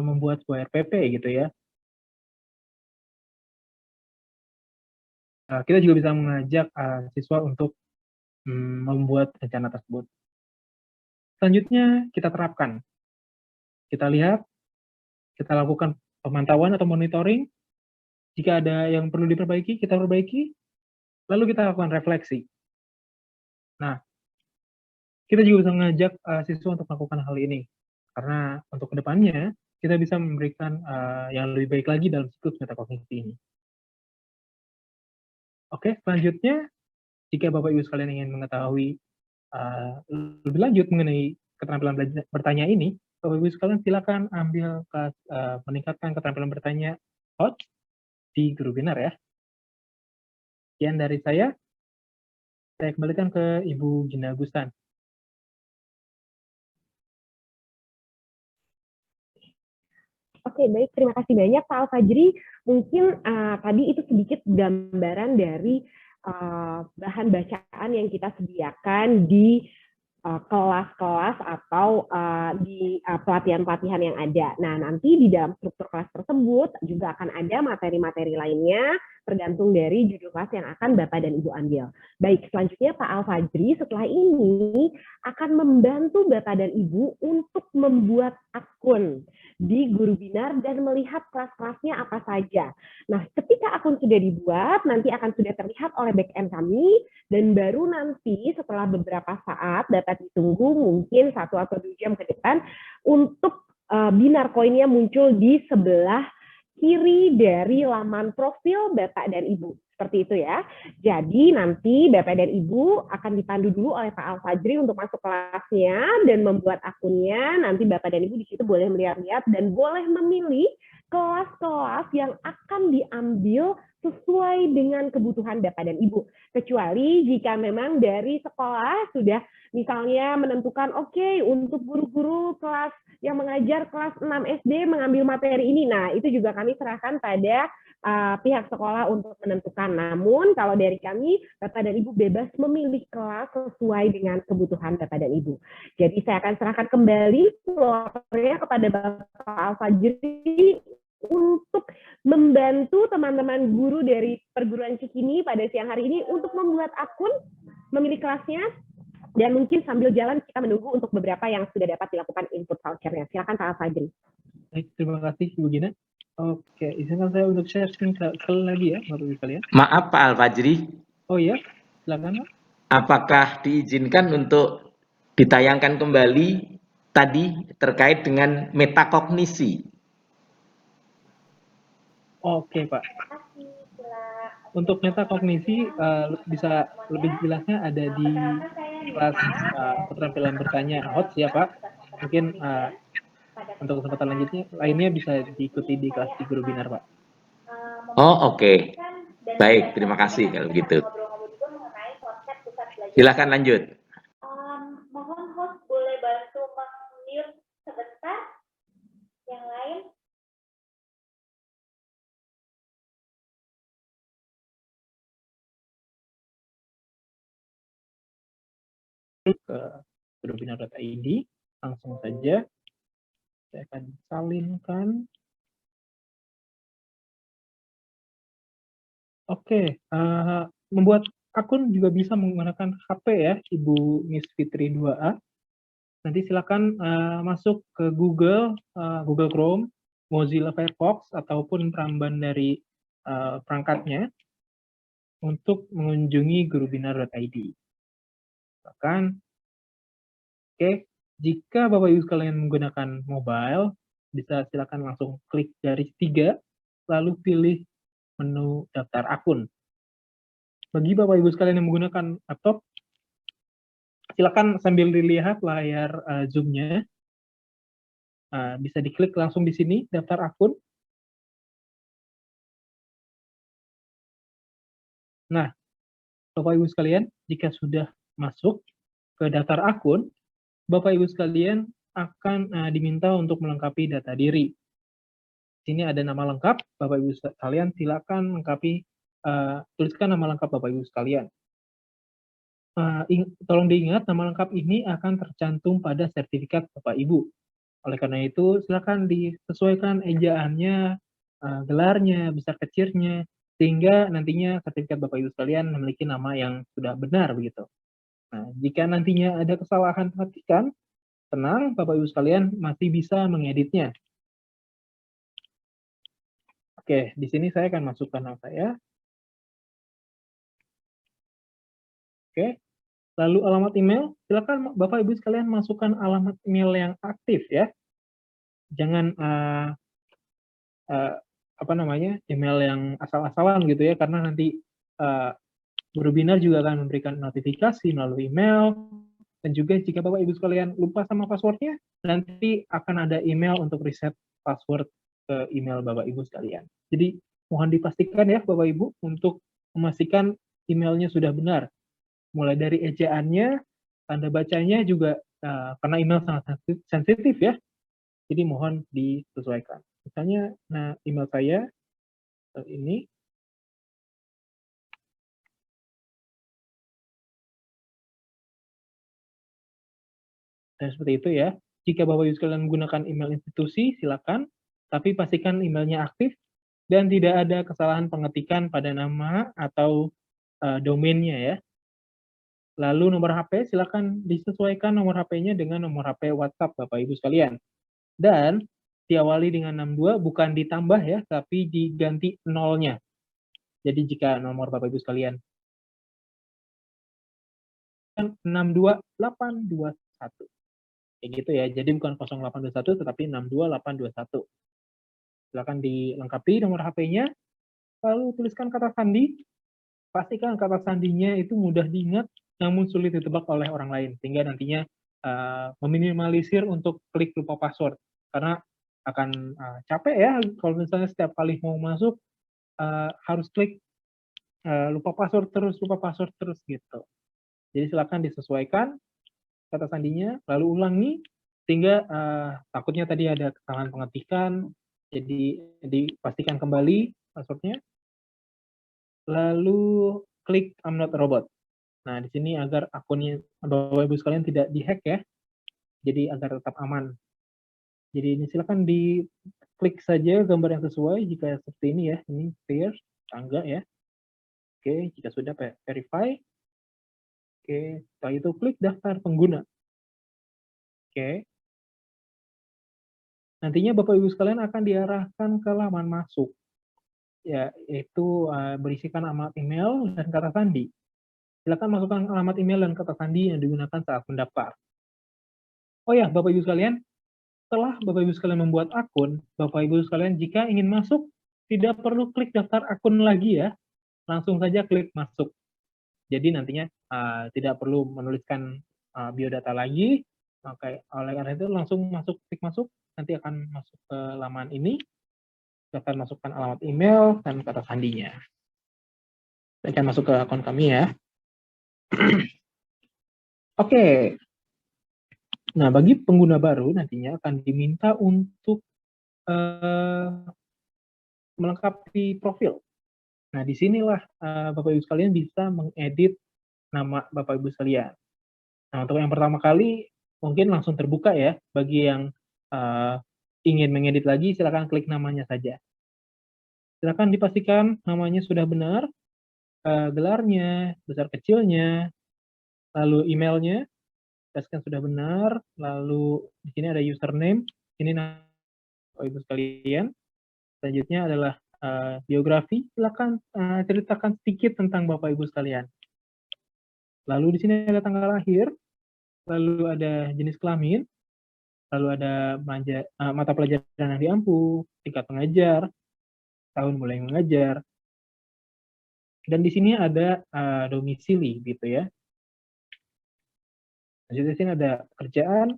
membuat sebuah RPP gitu ya. Kita juga bisa mengajak siswa untuk membuat rencana tersebut. Selanjutnya kita terapkan. Kita lihat, kita lakukan pemantauan atau monitoring. Jika ada yang perlu diperbaiki, kita perbaiki. Lalu kita lakukan refleksi. Nah, kita juga bisa mengajak siswa untuk melakukan hal ini. Karena untuk kedepannya, kita bisa memberikan yang lebih baik lagi dalam siklus metakognisi ini. Oke, selanjutnya, jika Bapak Ibu sekalian ingin mengetahui lebih lanjut mengenai keterampilan bertanya ini, Bapak Ibu sekalian silakan ambil kelas meningkatkan keterampilan bertanya HOT di Guru Binar ya. Sekian dari saya kembalikan ke Ibu Gina Agustan.
Oke, baik. Terima kasih banyak Pak Al-Fajri. Mungkin tadi itu sedikit gambaran dari bahan bacaan yang kita sediakan di kelas-kelas atau di pelatihan-pelatihan yang ada. Nah, nanti di dalam struktur kelas tersebut juga akan ada materi-materi lainnya tergantung dari judul kelas yang akan Bapak dan Ibu ambil. Baik, selanjutnya Pak Al-Fajri setelah ini akan membantu Bapak dan Ibu untuk membuat akun di Guru Binar dan melihat kelas-kelasnya apa saja. Nah, ketika akun sudah dibuat, nanti akan sudah terlihat oleh back-end kami, dan baru nanti setelah beberapa saat dapat ditunggu mungkin 1 atau 2 jam ke depan untuk Binar koinnya muncul di sebelah kiri dari laman profil Bapak dan Ibu. Seperti itu ya. Jadi nanti Bapak dan Ibu akan dipandu dulu oleh Pak Al-Fajri untuk masuk kelasnya dan membuat akunnya. Nanti Bapak dan Ibu di situ boleh melihat-lihat dan boleh memilih kelas-kelas yang akan diambil sesuai dengan kebutuhan Bapak dan Ibu. Kecuali jika memang dari sekolah sudah misalnya menentukan, oke, untuk guru-guru kelas yang mengajar kelas 6 SD mengambil materi ini. Nah, itu juga kami serahkan pada pihak sekolah untuk menentukan. Namun, kalau dari kami, Bapak dan Ibu bebas memilih kelas sesuai dengan kebutuhan Bapak dan Ibu. Jadi, saya akan serahkan kembali floornya kepada Bapak Al-Fajri untuk membantu teman-teman guru dari perguruan Cikini pada siang hari ini untuk membuat akun, memilih kelasnya, dan mungkin sambil jalan kita menunggu untuk beberapa yang sudah dapat dilakukan input vouchernya. Silakan Pak Al-Fajri.
Baik, terima kasih Ibu Gina. Oke, izinkan saya untuk share screen sekali lagi ya, Bapak Ibu sekalian.
Maaf Pak Al-Fajri,
Oh iya, silakan Pak.
apakah diizinkan untuk ditayangkan kembali tadi terkait dengan metakognisi?
Oke Pak. Untuk metakognisi bisa lebih jelasnya ada di kelas keterampilan bertanya HOTS ya Pak. Mungkin untuk kesempatan lainnya bisa diikuti di kelas di Guru Binar Pak.
Oh oke. Baik, terima kasih kalau begitu. Silakan lanjut.
Mohon host boleh bantu mute sebentar yang lain.
Ke gurubinar.id, langsung saja saya akan salinkan. Oke, membuat akun juga bisa menggunakan HP ya, Ibu Miss Fitri 2A. Nanti silakan masuk ke Google Chrome, Mozilla Firefox, ataupun peramban dari perangkatnya untuk mengunjungi gurubinar.id. Bahkan, oke, jika Bapak Ibu sekalian menggunakan mobile, bisa silakan langsung klik garis 3, lalu pilih menu daftar akun. Bagi Bapak Ibu sekalian yang menggunakan laptop, silakan sambil dilihat layar Zoom-nya, bisa diklik langsung di sini, daftar akun. Nah, Bapak Ibu sekalian, jika sudah masuk ke daftar akun, Bapak Ibu sekalian akan diminta untuk melengkapi data diri. Di sini ada nama lengkap, Bapak Ibu sekalian silakan lengkapi, tuliskan nama lengkap Bapak Ibu sekalian. Tolong diingat, nama lengkap ini akan tercantum pada sertifikat Bapak Ibu. Oleh karena itu, silakan disesuaikan ejaannya, gelarnya, besar kecilnya, sehingga nantinya sertifikat Bapak Ibu sekalian memiliki nama yang sudah benar begitu. Nah, jika nantinya ada kesalahan ketikan, tenang, Bapak Ibu sekalian masih bisa mengeditnya. Oke, di sini saya akan masukkan nama saya. Oke, lalu alamat email, silakan Bapak Ibu sekalian masukkan alamat email yang aktif ya. Jangan email yang asal-asalan gitu ya, karena nanti Guru Binar juga akan memberikan notifikasi melalui email, dan juga jika Bapak Ibu sekalian lupa sama passwordnya, nanti akan ada email untuk reset password ke email Bapak Ibu sekalian. Jadi mohon dipastikan ya Bapak Ibu untuk memastikan emailnya sudah benar. Mulai dari ejaannya, tanda bacanya juga, karena email sangat sensitif ya, jadi mohon disesuaikan. Misalnya, email saya ini. Dan seperti itu ya. Jika Bapak Ibu sekalian menggunakan email institusi, silakan, tapi pastikan emailnya aktif dan tidak ada kesalahan pengetikan pada nama atau domainnya ya. Lalu nomor HP, silakan disesuaikan nomor HP-nya dengan nomor HP WhatsApp Bapak Ibu sekalian. Dan diawali dengan 62, bukan ditambah ya, tapi diganti nolnya. Jadi jika nomor Bapak Ibu sekalian 62821. Kayak gitu ya, jadi bukan 0821 tetapi 62821. Silakan dilengkapi nomor HP-nya, lalu tuliskan kata sandi. Pastikan kata sandinya itu mudah diingat namun sulit ditebak oleh orang lain, sehingga nantinya meminimalisir untuk klik lupa password. Karena akan capek ya kalau misalnya setiap kali mau masuk harus klik lupa password terus gitu. Jadi silakan disesuaikan kata sandinya, lalu ulangi sehingga takutnya tadi ada kesalahan pengetikan, jadi dipastikan kembali passwordnya, lalu klik I'm not a robot. Nah, di sini agar akunnya Bapak Ibu sekalian tidak dihack ya, jadi agar tetap aman. Jadi ini silakan diklik saja gambar yang sesuai jika seperti ini ya, ini clear, tangga ya. Oke, jika sudah verify. Oke, setelah itu klik daftar pengguna. Oke. Nantinya Bapak Ibu sekalian akan diarahkan ke laman masuk, yaitu berisikan alamat email dan kata sandi. Silakan masukkan alamat email dan kata sandi yang digunakan saat mendaftar. Oh ya, Bapak Ibu sekalian, setelah Bapak Ibu sekalian membuat akun, Bapak Ibu sekalian jika ingin masuk, tidak perlu klik daftar akun lagi ya, langsung saja klik masuk. Jadi nantinya tidak perlu menuliskan biodata lagi, maka oleh karena itu langsung klik masuk, nanti akan masuk ke laman ini, akan masukkan alamat email dan kata sandinya. Saya akan masuk ke akun kami ya. Oke. Nah, bagi pengguna baru nantinya akan diminta untuk melengkapi profil. Nah, disinilah Bapak Ibu sekalian bisa mengedit nama Bapak Ibu sekalian. Nah, untuk yang pertama kali mungkin langsung terbuka ya. Bagi yang ingin mengedit lagi, silakan klik namanya saja. Silakan dipastikan namanya sudah benar, gelarnya, besar kecilnya, lalu emailnya, pastikan sudah benar, lalu di sini ada username, ini nama Bapak Ibu sekalian. Selanjutnya adalah biografi, silakan ceritakan sedikit tentang Bapak Ibu sekalian. Lalu di sini ada tanggal lahir, lalu ada jenis kelamin, lalu ada mata pelajaran yang diampu, tingkat pengajar, tahun mulai mengajar, dan di sini ada domisili gitu ya. Lanjut di sini ada pekerjaan,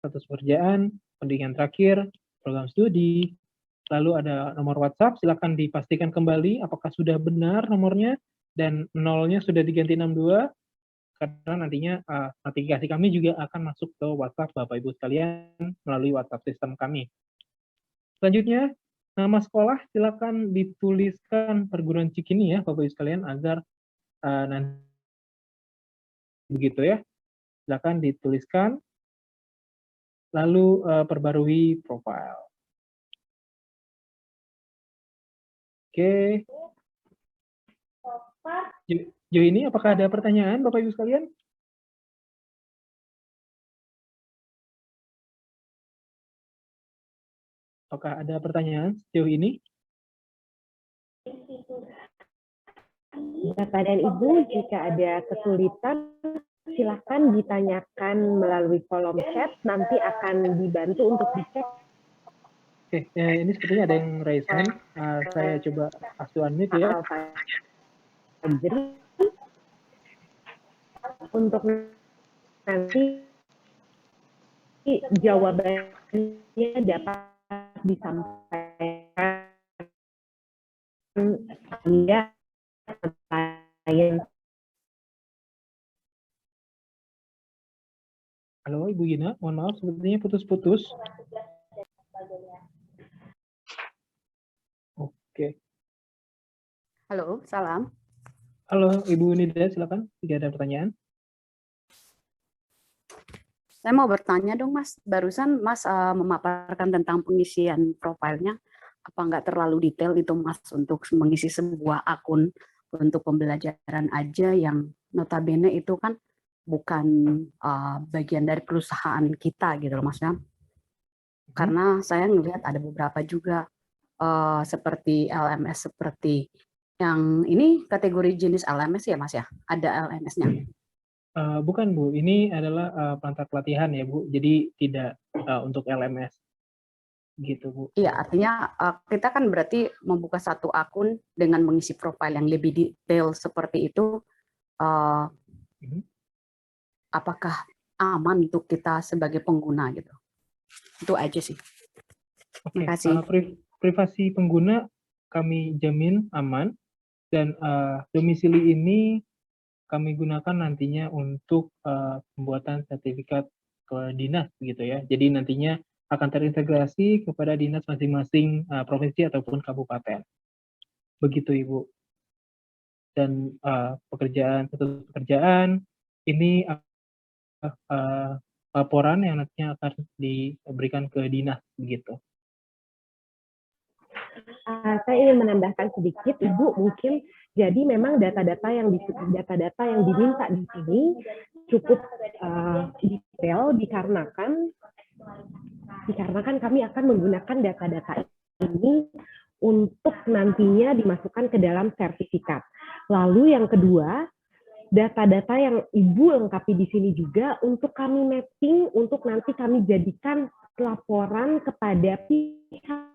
status pekerjaan, pendidikan terakhir, program studi, lalu ada nomor WhatsApp, silakan dipastikan kembali apakah sudah benar nomornya, dan nolnya sudah diganti 62, karena nantinya notifikasi kami juga akan masuk ke WhatsApp Bapak Ibu sekalian melalui WhatsApp sistem kami. Selanjutnya, nama sekolah silakan dituliskan perguruan Cikini ya Bapak Ibu sekalian agar nanti begitu ya. Silakan dituliskan, lalu perbarui profil. Oke. Sejauh ini apakah ada pertanyaan Bapak Ibu sekalian? Apakah ada pertanyaan sejauh ini?
Bapak dan Ibu, jika ada kesulitan, silakan ditanyakan melalui kolom chat, nanti akan dibantu untuk dicek.
Oke, ini sepertinya ada yang raise hand. Saya coba pastu unmute ya.
Jadi, untuk nanti jawabannya dapat disampaikan hingga
Halo Ibu Gina, mohon maaf sepertinya putus-putus. Oke.
Halo, salam.
Halo Ibu Nida, silakan jika ada pertanyaan.
Saya mau bertanya dong Mas, barusan Mas memaparkan tentang pengisian profilnya, apa nggak terlalu detail itu Mas untuk mengisi sebuah akun untuk pembelajaran aja yang notabene itu kan bukan bagian dari perusahaan kita gitu loh Mas ya. Karena saya ngelihat ada beberapa juga seperti LMS seperti yang ini kategori jenis LMS ya Mas ya, ada LMS-nya.
Bukan Bu, ini adalah perangkat pelatihan ya Bu, jadi tidak untuk LMS gitu Bu.
Iya, artinya kita kan berarti membuka satu akun dengan mengisi profil yang lebih detail seperti itu, apakah aman untuk kita sebagai pengguna gitu? Itu aja sih.
Oke,
Terima kasih.
privasi pengguna kami jamin aman, dan domisili ini kami gunakan nantinya untuk pembuatan sertifikat ke dinas gitu ya. Jadi nantinya akan terintegrasi kepada dinas masing-masing provinsi ataupun kabupaten. Begitu Ibu. Dan pekerjaan ini laporan yang nantinya akan diberikan ke dinas begitu.
Saya ingin menambahkan sedikit, Ibu, mungkin jadi memang data-data yang diminta di sini cukup detail dikarenakan kami akan menggunakan data-data ini untuk nantinya dimasukkan ke dalam sertifikat. Lalu yang kedua, data-data yang Ibu lengkapi di sini juga untuk kami mapping, untuk nanti kami jadikan laporan kepada pihak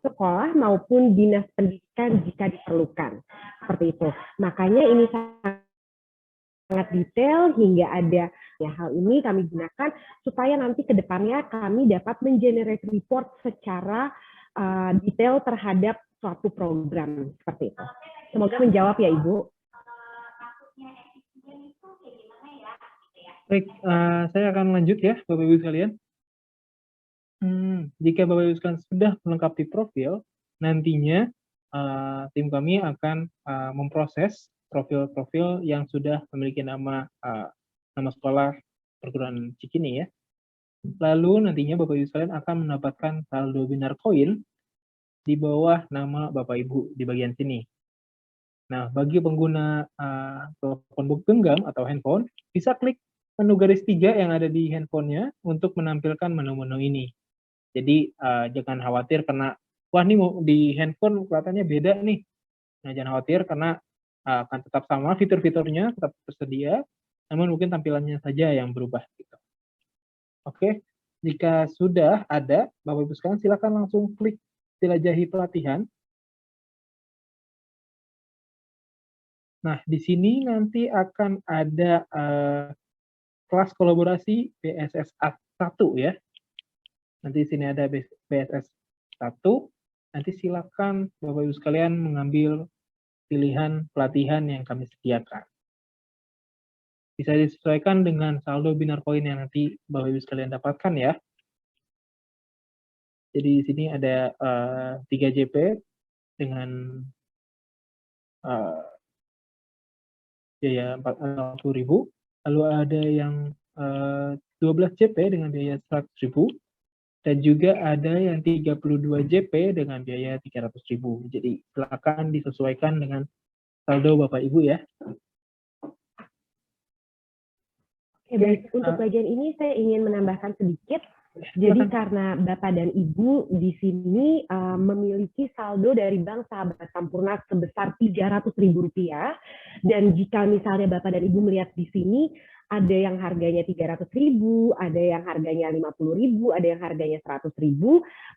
sekolah maupun dinas pendidikan jika diperlukan. Seperti itu. Makanya ini sangat detail hingga ada hal ini kami gunakan supaya nanti ke depannya kami dapat mengenerate report secara detail terhadap suatu program seperti itu. Semoga menjawab ya Ibu.
Baik, saya akan lanjut ya Bapak Ibu sekalian. Jika Bapak Ibu sekalian sudah melengkapi profil, nantinya tim kami akan memproses profil-profil yang sudah memiliki nama sekolah perguruan Cikini ya. Lalu nantinya Bapak Ibu sekalian akan mendapatkan saldo binar koin di bawah nama Bapak Ibu di bagian sini. Nah, bagi pengguna telepon genggam atau handphone, bisa klik menu garis 3 yang ada di handphonenya untuk menampilkan menu-menu ini. Jadi jangan khawatir karena wah nih di handphone kelihatannya beda nih. Nah jangan khawatir karena akan tetap sama fitur-fiturnya tetap tersedia, namun mungkin tampilannya saja yang berubah gitu. Oke, jika sudah ada Bapak Ibu sekalian silakan langsung klik jelajahi pelatihan. Nah di sini nanti akan ada kelas kolaborasi BSS 1 ya. Nanti di sini ada BSS 1, nanti silakan Bapak Ibu sekalian mengambil pilihan pelatihan yang kami sediakan. Bisa disesuaikan dengan saldo binar koin yang nanti Bapak Ibu sekalian dapatkan ya. Jadi di sini ada 3 JP dengan biaya 40.000, lalu ada yang 12 JP dengan biaya 100.000, dan juga ada yang 32 JP dengan biaya 300.000. Jadi silakan disesuaikan dengan saldo Bapak Ibu ya.
Oke, baik. Untuk bagian ini saya ingin menambahkan sedikit. Jadi karena Bapak dan Ibu di sini memiliki saldo dari Bank Sahabat Sampurna sebesar Rp300.000, dan jika misalnya Bapak dan Ibu melihat di sini ada yang harganya 300.000, ada yang harganya 50.000, ada yang harganya 100.000,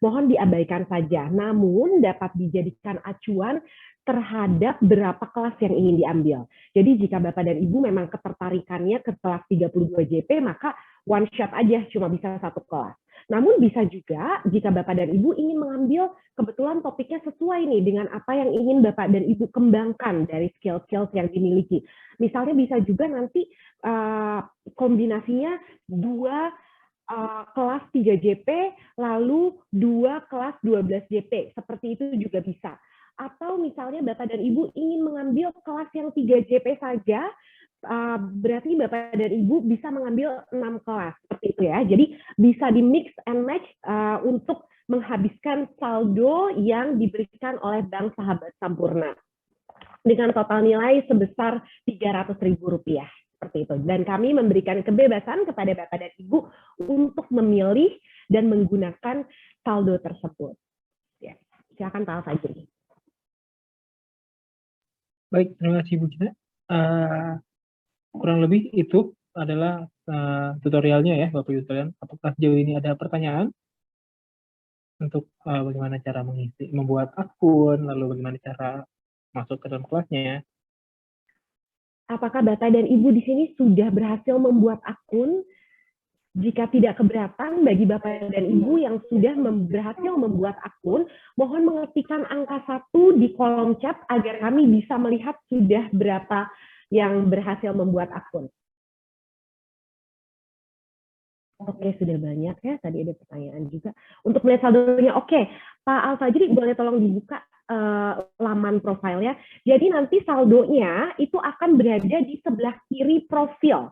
mohon diabaikan saja. Namun dapat dijadikan acuan terhadap berapa kelas yang ingin diambil. Jadi jika Bapak dan Ibu memang ketertarikannya ke kelas 32 JP, maka one shot aja, cuma bisa 1 kelas. Namun bisa juga jika Bapak dan Ibu ingin mengambil kebetulan topiknya sesuai nih dengan apa yang ingin Bapak dan Ibu kembangkan dari skill-skill yang dimiliki. Misalnya bisa juga nanti kombinasinya 2 kelas 3 JP, lalu 2 kelas 12 JP. Seperti itu juga bisa. Atau misalnya Bapak dan Ibu ingin mengambil kelas yang 3 JP saja, berarti Bapak dan Ibu bisa mengambil 6 kelas. Seperti itu ya. Jadi bisa di mix and match untuk menghabiskan saldo yang diberikan oleh Bank Sahabat Sampurna dengan total nilai sebesar Rp300.000. Seperti itu. Dan kami memberikan kebebasan kepada Bapak dan Ibu untuk memilih dan menggunakan saldo tersebut. Ya, silakan Pak Al-Fajri.
Baik, terima kasih Bu Gina. Kurang lebih itu adalah tutorialnya ya Bapak Ibu sekalian. Apakah sejauh ini ada pertanyaan untuk bagaimana cara membuat akun, lalu bagaimana cara masuk ke dalam kelasnya?
Apakah Bapak dan Ibu di sini sudah berhasil membuat akun? Jika tidak keberatan bagi Bapak dan Ibu yang sudah berhasil membuat akun, mohon mengetikkan angka 1 di kolom chat agar kami bisa melihat sudah berapa yang berhasil membuat akun. Oke, sudah banyak ya. Tadi ada pertanyaan juga. Untuk melihat saldonya, oke. Pak Al-Fajri, boleh tolong dibuka laman profilnya. Jadi nanti saldonya itu akan berada di sebelah kiri profil.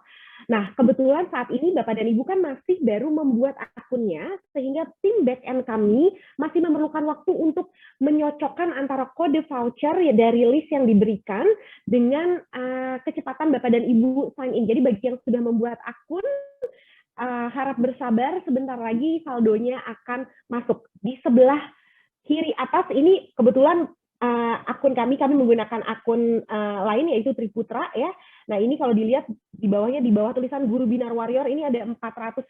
Nah, kebetulan saat ini Bapak dan Ibu kan masih baru membuat akunnya, sehingga tim back-end kami masih memerlukan waktu untuk menyocokkan antara kode voucher dari list yang diberikan dengan kecepatan Bapak dan Ibu sign in. Jadi bagi yang sudah membuat akun, harap bersabar, sebentar lagi saldonya akan masuk. Di sebelah kiri atas ini kebetulan akun kami menggunakan akun lain yaitu Triputra ya. Nah ini kalau dilihat di bawahnya, di bawah tulisan Guru Binar Warrior ini ada 400.400.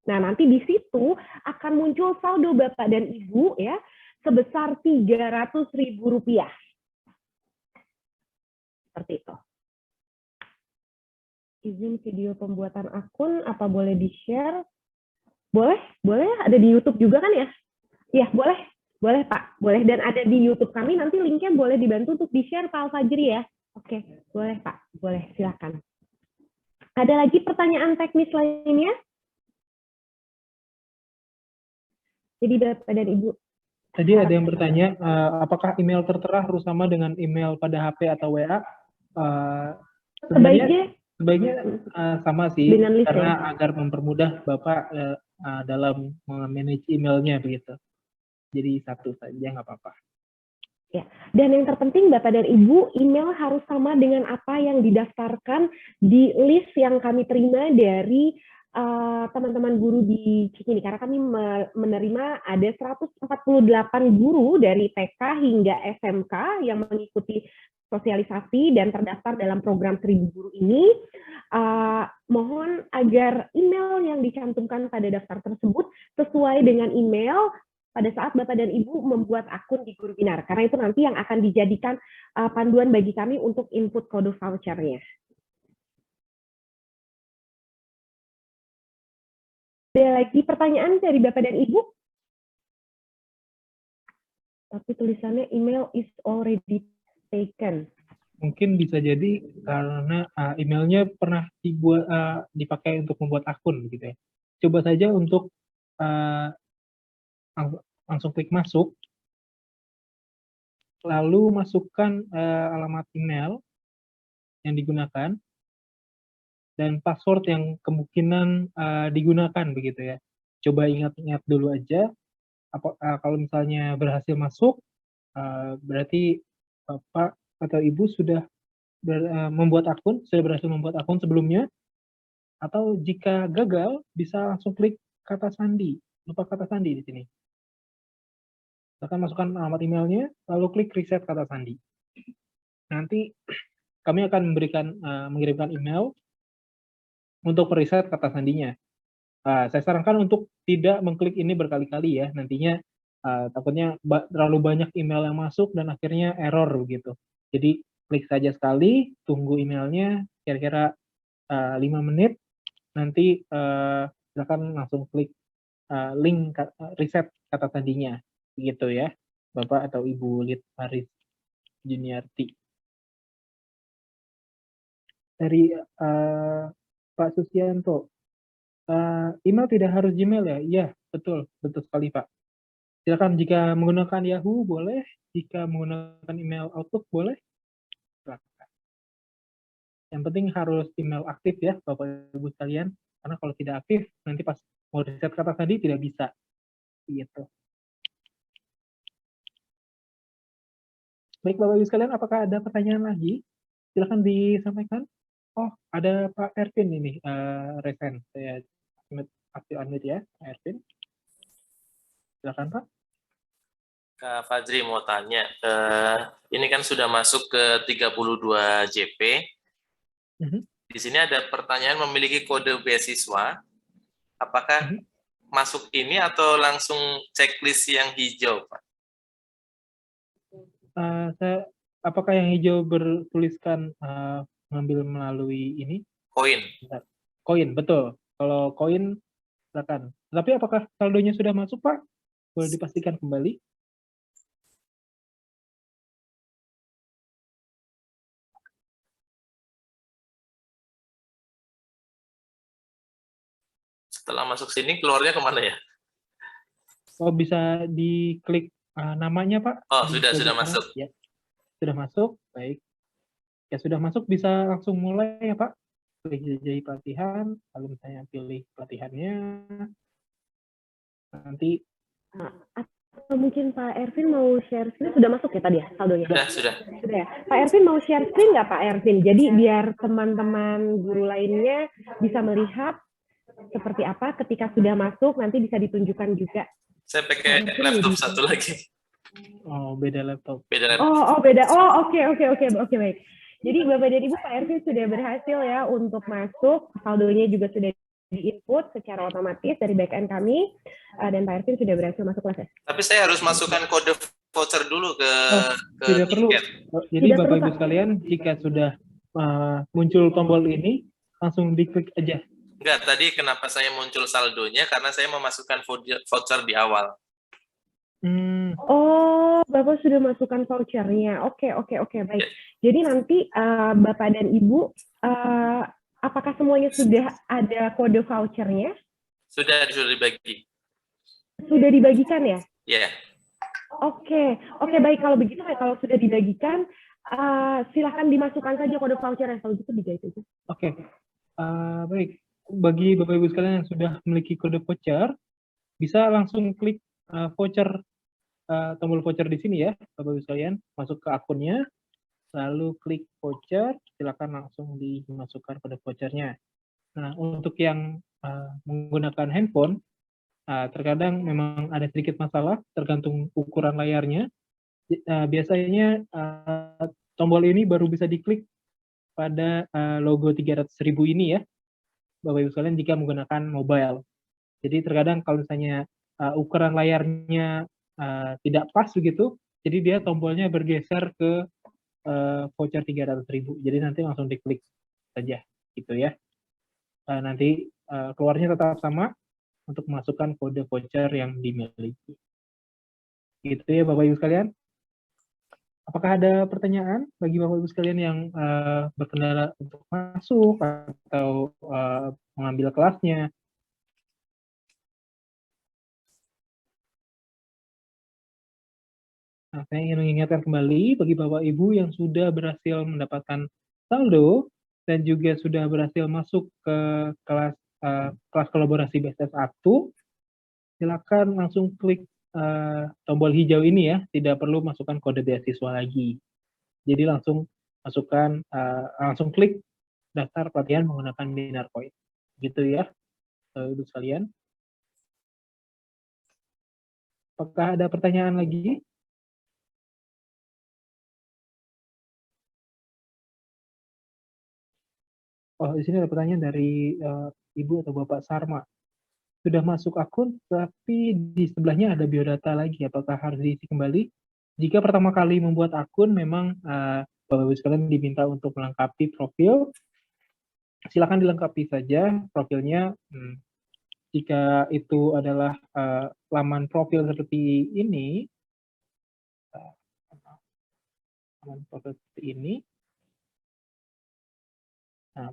Nah nanti di situ akan muncul saldo Bapak dan Ibu ya sebesar Rp300.000. Seperti itu. Izin video pembuatan akun, apa boleh di-share? Boleh, boleh, ada di YouTube juga kan ya? Iya, boleh, boleh Pak, boleh. Dan ada di YouTube kami, nanti linknya boleh dibantu untuk di-share Pak Al-Fajri ya? Oke, boleh Pak, boleh, silakan. Ada lagi pertanyaan teknis lainnya? Jadi Bapak dan Ibu.
Tadi ada yang bertanya, apakah email tertera harus sama dengan email pada HP atau WA? Sebaiknya sama sih, karena agar mempermudah Bapak dalam memanage emailnya begitu. Jadi satu saja nggak apa-apa.
Ya, dan yang terpenting Bapak dan Ibu, email harus sama dengan apa yang didaftarkan di list yang kami terima dari teman-teman guru di Cikini. Karena kami menerima ada 148 guru dari TK hingga SMK yang mengikuti sosialisasi dan terdaftar dalam program 1000 guru ini. Mohon agar email yang dicantumkan pada daftar tersebut sesuai dengan email pada saat Bapak dan Ibu membuat akun di Guru Binar, karena itu nanti yang akan dijadikan panduan bagi kami untuk input kode vouchernya. Ada lagi pertanyaan dari Bapak dan Ibu? Tapi tulisannya email is already taken.
Mungkin bisa jadi karena emailnya pernah dipakai untuk membuat akun gitu ya. Coba saja untuk langsung klik masuk, lalu masukkan alamat email yang digunakan dan password yang kemungkinan digunakan begitu ya. Coba ingat-ingat dulu aja. Kalau misalnya berhasil masuk, berarti Bapak atau Ibu sudah sudah berhasil membuat akun sebelumnya. Atau jika gagal, bisa langsung klik kata sandi. Lupa kata sandi di sini. Silahkan masukkan alamat emailnya, lalu klik reset kata sandi. Nanti kami akan mengirimkan email untuk reset kata sandinya. Saya sarankan untuk tidak mengklik ini berkali-kali ya, nantinya takutnya terlalu banyak email yang masuk dan akhirnya error begitu. Jadi klik saja sekali, tunggu emailnya kira-kira 5 menit, nanti silakan langsung klik link reset kata sandinya, begitu ya, Bapak atau Ibu Lid Faris Juniarti. Dari Pak Susianto, email tidak harus Gmail ya? Iya, betul sekali Pak. Silakan jika menggunakan Yahoo boleh, jika menggunakan email Outlook boleh. Silakan. Yang penting harus email aktif ya Bapak Ibu sekalian, karena kalau tidak aktif nanti pas mau reset kata sandi tidak bisa. Gitu. Baik Bapak Ibu sekalian, apakah ada pertanyaan lagi? Silakan disampaikan. Oh, ada Pak Ervin ini, Resen. Saya aktif unmute ya, Pak Ervin. Silakan Pak.
Kak Fajri mau tanya, ini kan sudah masuk ke 32 JP. Di sini ada pertanyaan memiliki kode beasiswa. Apakah masuk ini atau langsung checklist yang hijau, Pak?
Apakah yang hijau bertuliskan ngambil melalui ini?
Koin.
Koin, betul. Kalau koin, silakan. Tapi apakah saldonya sudah masuk, Pak? Boleh dipastikan kembali.
Setelah masuk sini, keluarnya kemana ya?
Oh, bisa diklik namanya, Pak.
Oh,
di
sudah
pojok kanan.
masuk.
Ya, sudah masuk. Baik. Ya, sudah masuk, bisa langsung mulai ya, Pak. Klik jelajahi pelatihan, lalu misalnya pilih pelatihannya. Nanti
Atau mungkin Pak Ervin mau share screen, sudah masuk ya tadi ya saldonya?
Sudah.
Sudah ya. Pak Ervin mau share screen nggak Pak Ervin? Jadi biar teman-teman guru lainnya bisa melihat seperti apa ketika sudah masuk, nanti bisa ditunjukkan juga.
Saya pakai laptop satu lagi.
oh, beda laptop.
Beda laptop.
Oh, beda. Oh, oke, baik. Jadi Bapak dan Ibu, Pak Ervin sudah berhasil ya untuk masuk, saldonya juga sudah di-input secara otomatis dari backend kami, dan Pak Ervin sudah berhasil masuk kelas.
Tapi saya harus masukkan kode voucher dulu ke
tidak perlu.
tiket.
Jadi
Tidak
Bapak
perlu,
Ibu
Pak.
sekalian, jika sudah muncul tombol ini, langsung diklik aja.
Enggak, tadi kenapa saya muncul saldonya, karena saya memasukkan voucher di awal.
Oh, Bapak sudah masukkan vouchernya. Oke, baik. Jadi nanti Bapak dan Ibu, apakah semuanya sudah ada kode vouchernya?
Sudah dibagi.
Sudah dibagikan ya?
Ya.
Oke, baik. Kalau begitu, kalau sudah dibagikan, silahkan dimasukkan saja kode vouchernya. Kalau gitu digait aja.
Oke, baik. Bagi Bapak Ibu sekalian yang sudah memiliki kode voucher, bisa langsung klik voucher, tombol voucher di sini ya, Bapak Ibu sekalian, masuk ke akunnya, lalu klik voucher, silakan langsung dimasukkan kode vouchernya. Nah, untuk yang menggunakan handphone, terkadang memang ada sedikit masalah, tergantung ukuran layarnya. Biasanya tombol ini baru bisa diklik pada logo 300.000 ini ya, Bapak Ibu sekalian, jika menggunakan mobile. Jadi terkadang kalau misalnya ukuran layarnya tidak pas begitu, jadi dia tombolnya bergeser ke voucher 300.000. Jadi nanti langsung diklik saja gitu ya. Nanti keluarnya tetap sama untuk memasukkan kode voucher yang dimiliki. Gitu ya Bapak Ibu sekalian. Apakah ada pertanyaan bagi Bapak Ibu sekalian yang berkendara untuk masuk atau mengambil kelasnya? Nah, saya ingin mengingatkan kembali bagi Bapak Ibu yang sudah berhasil mendapatkan saldo dan juga sudah berhasil masuk ke kelas kolaborasi BSS Aktu, silakan langsung klik tombol hijau ini ya, tidak perlu masukkan kode beasiswa lagi. Jadi langsung masukkan, langsung klik daftar pelatihan menggunakan Dinar Coin. Gitu ya, Ibu sekalian. Apakah ada pertanyaan lagi? Oh, di sini ada pertanyaan dari Ibu atau Bapak Sarma. Sudah masuk akun, tapi di sebelahnya ada biodata lagi. Apakah harus diisi kembali? Jika pertama kali membuat akun, memang Bapak Ibu sekalian diminta untuk melengkapi profil. Silakan dilengkapi saja profilnya. Jika itu adalah laman profil seperti ini, nah,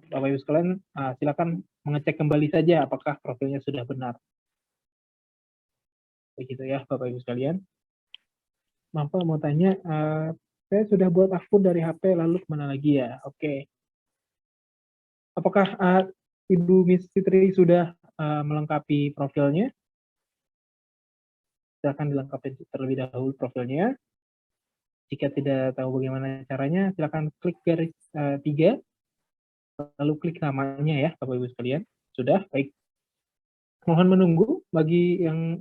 Bapak Ibu sekalian silakan mengecek kembali saja apakah profilnya sudah benar. Begitu ya Bapak Ibu sekalian. Maaf mau tanya, saya sudah buat akun dari HP lalu kemana lagi ya? Oke. Apakah Ibu Miss Fitri sudah melengkapi profilnya? Silakan dilengkapi terlebih dahulu profilnya. Jika tidak tahu bagaimana caranya, silakan klik garis 3, lalu klik namanya ya, Bapak Ibu sekalian. Sudah, baik. Mohon menunggu bagi yang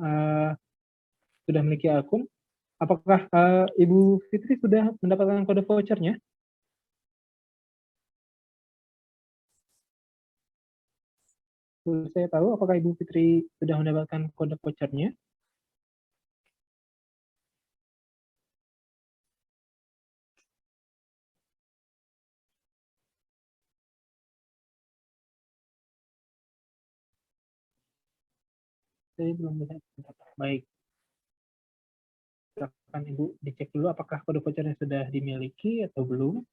sudah memiliki akun. Apakah Ibu Fitri sudah mendapatkan kode vouchernya? Saya tahu apakah Ibu Fitri sudah mendapatkan kode vouchernya? Saya belum melihat. Baik. Silakan Ibu dicek dulu apakah kode vouchernya sudah dimiliki atau belum.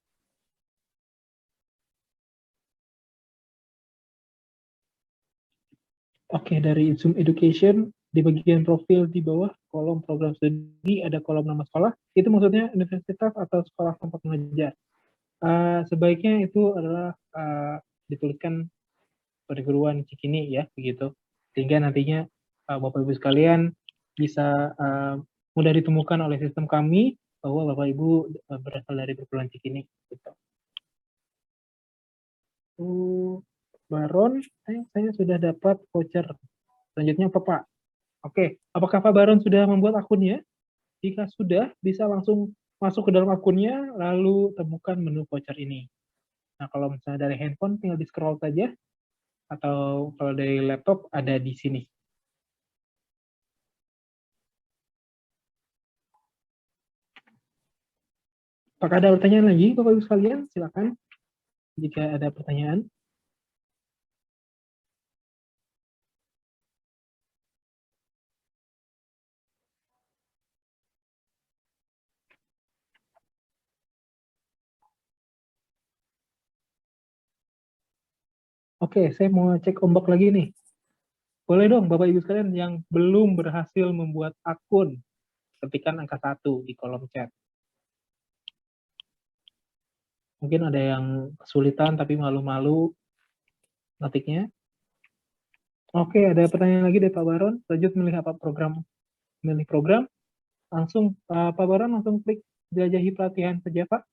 Oke, dari Zoom Education, di bagian profil di bawah kolom program studi ada kolom nama sekolah. Itu maksudnya universitas atau sekolah tempat mengajar. Sebaiknya itu adalah dituliskan perguruan Cikini ya, begitu. Sehingga nantinya Bapak Ibu sekalian bisa mudah ditemukan oleh sistem kami bahwa Bapak Ibu berasal dari perguruan Cikini. Gitu. Baron, saya sudah dapat voucher. Selanjutnya apa Pak? Oke, apakah Pak Baron sudah membuat akunnya? Jika sudah, bisa langsung masuk ke dalam akunnya, lalu temukan menu voucher ini. Nah, kalau misalnya dari handphone, tinggal di-scroll saja, atau kalau dari laptop, ada di sini. Apakah ada pertanyaan lagi, Bapak-Ibu sekalian? Silakan, jika ada pertanyaan. Oke, saya mau cek ombak lagi nih. Boleh dong, Bapak-Ibu sekalian yang belum berhasil membuat akun, ketikkan angka 1 di kolom chat. Mungkin ada yang kesulitan tapi malu-malu ngetiknya. Oke, ada pertanyaan lagi dari Pak Baron. Lanjut milih apa program? Milih program. Langsung Pak Baron langsung klik jelajahi pelatihan saja Pak.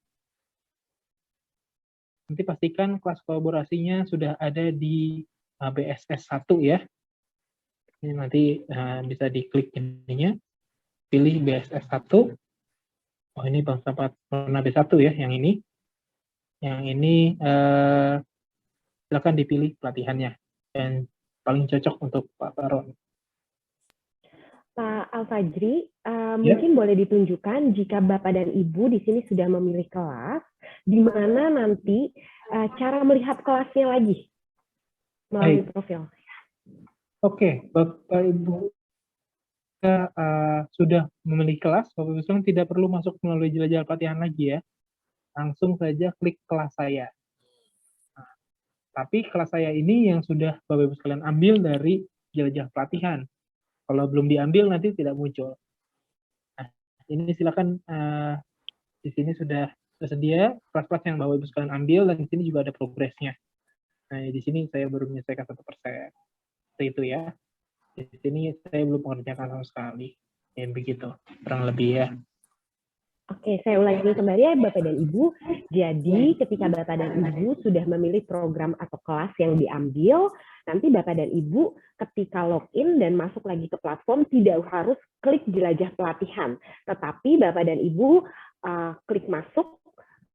Nanti pastikan kelas kolaborasinya sudah ada di BSS 1 ya. Ini nanti bisa diklik ininya. Pilih BSS 1. Oh ini Bang Sahabat warna B1 ya, yang ini. Yang ini silakan dipilih pelatihannya. Dan paling cocok untuk Pak Baron.
Pak Al-Fajri, mungkin boleh ditunjukkan jika Bapak dan Ibu di sini sudah memilih kelas, di mana nanti cara melihat kelasnya lagi melalui profil.
Oke, Bapak Ibu sudah memilih kelas, Bapak Ibu sekalian tidak perlu masuk melalui jelajah pelatihan lagi ya. Langsung saja klik kelas saya. Nah, tapi kelas saya ini yang sudah Bapak Ibu sekalian ambil dari jelajah pelatihan. Kalau belum diambil nanti tidak muncul. Nah, ini silakan di sini sudah tersedia kelas-kelas yang Bapak Ibu sekalian ambil dan di sini juga ada progresnya. Nah, di sini saya baru menyelesaikan 1%. Seperti itu ya. Di sini saya belum mengerjakan sama sekali. Ya begitu, kurang lebih ya.
Oke, saya ulangi kembali ya Bapak dan Ibu. Jadi ketika Bapak dan Ibu sudah memilih program atau kelas yang diambil, nanti Bapak dan Ibu ketika login dan masuk lagi ke platform tidak harus klik jelajah pelatihan. Tetapi Bapak dan Ibu klik masuk,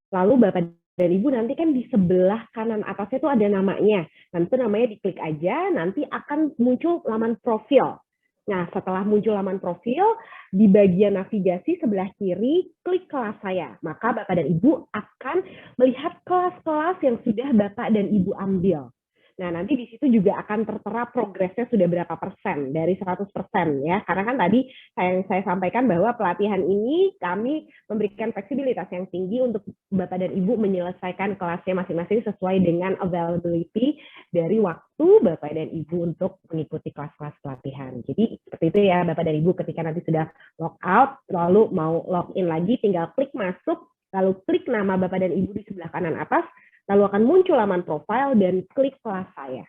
lalu Bapak dan Ibu nanti kan di sebelah kanan atasnya itu ada namanya. Nanti namanya diklik aja, nanti akan muncul laman profil. Nah, setelah muncul laman profil, di bagian navigasi sebelah kiri, klik kelas saya. Maka Bapak dan Ibu akan melihat kelas-kelas yang sudah Bapak dan Ibu ambil. Nah, nanti di situ juga akan tertera progresnya sudah berapa persen, dari 100% ya. Karena kan tadi saya sampaikan bahwa pelatihan ini kami memberikan fleksibilitas yang tinggi untuk Bapak dan Ibu menyelesaikan kelasnya masing-masing sesuai dengan availability dari waktu Bapak dan Ibu untuk mengikuti kelas-kelas pelatihan. Jadi seperti itu ya Bapak dan Ibu, ketika nanti sudah log out, lalu mau login lagi, tinggal klik masuk, lalu klik nama Bapak dan Ibu di sebelah kanan atas, lalu akan muncul laman profile dan klik kelas saya.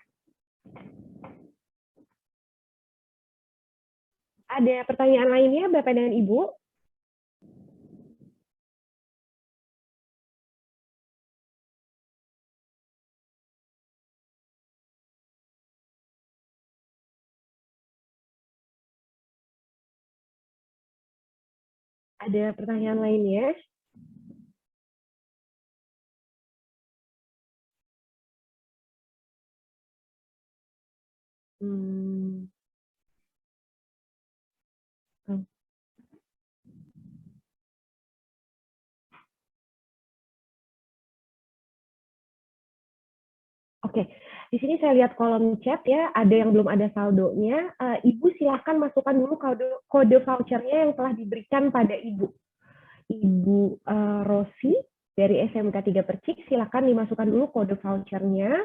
Ada pertanyaan lainnya Bapak dan Ibu? Ada pertanyaan lainnya? Oke, Di sini saya lihat kolom chat ya, ada yang belum ada saldonya. Ibu silahkan masukkan dulu kode vouchernya yang telah diberikan pada Ibu. Ibu Rosi dari SMK 3 Percik, silahkan dimasukkan dulu kode vouchernya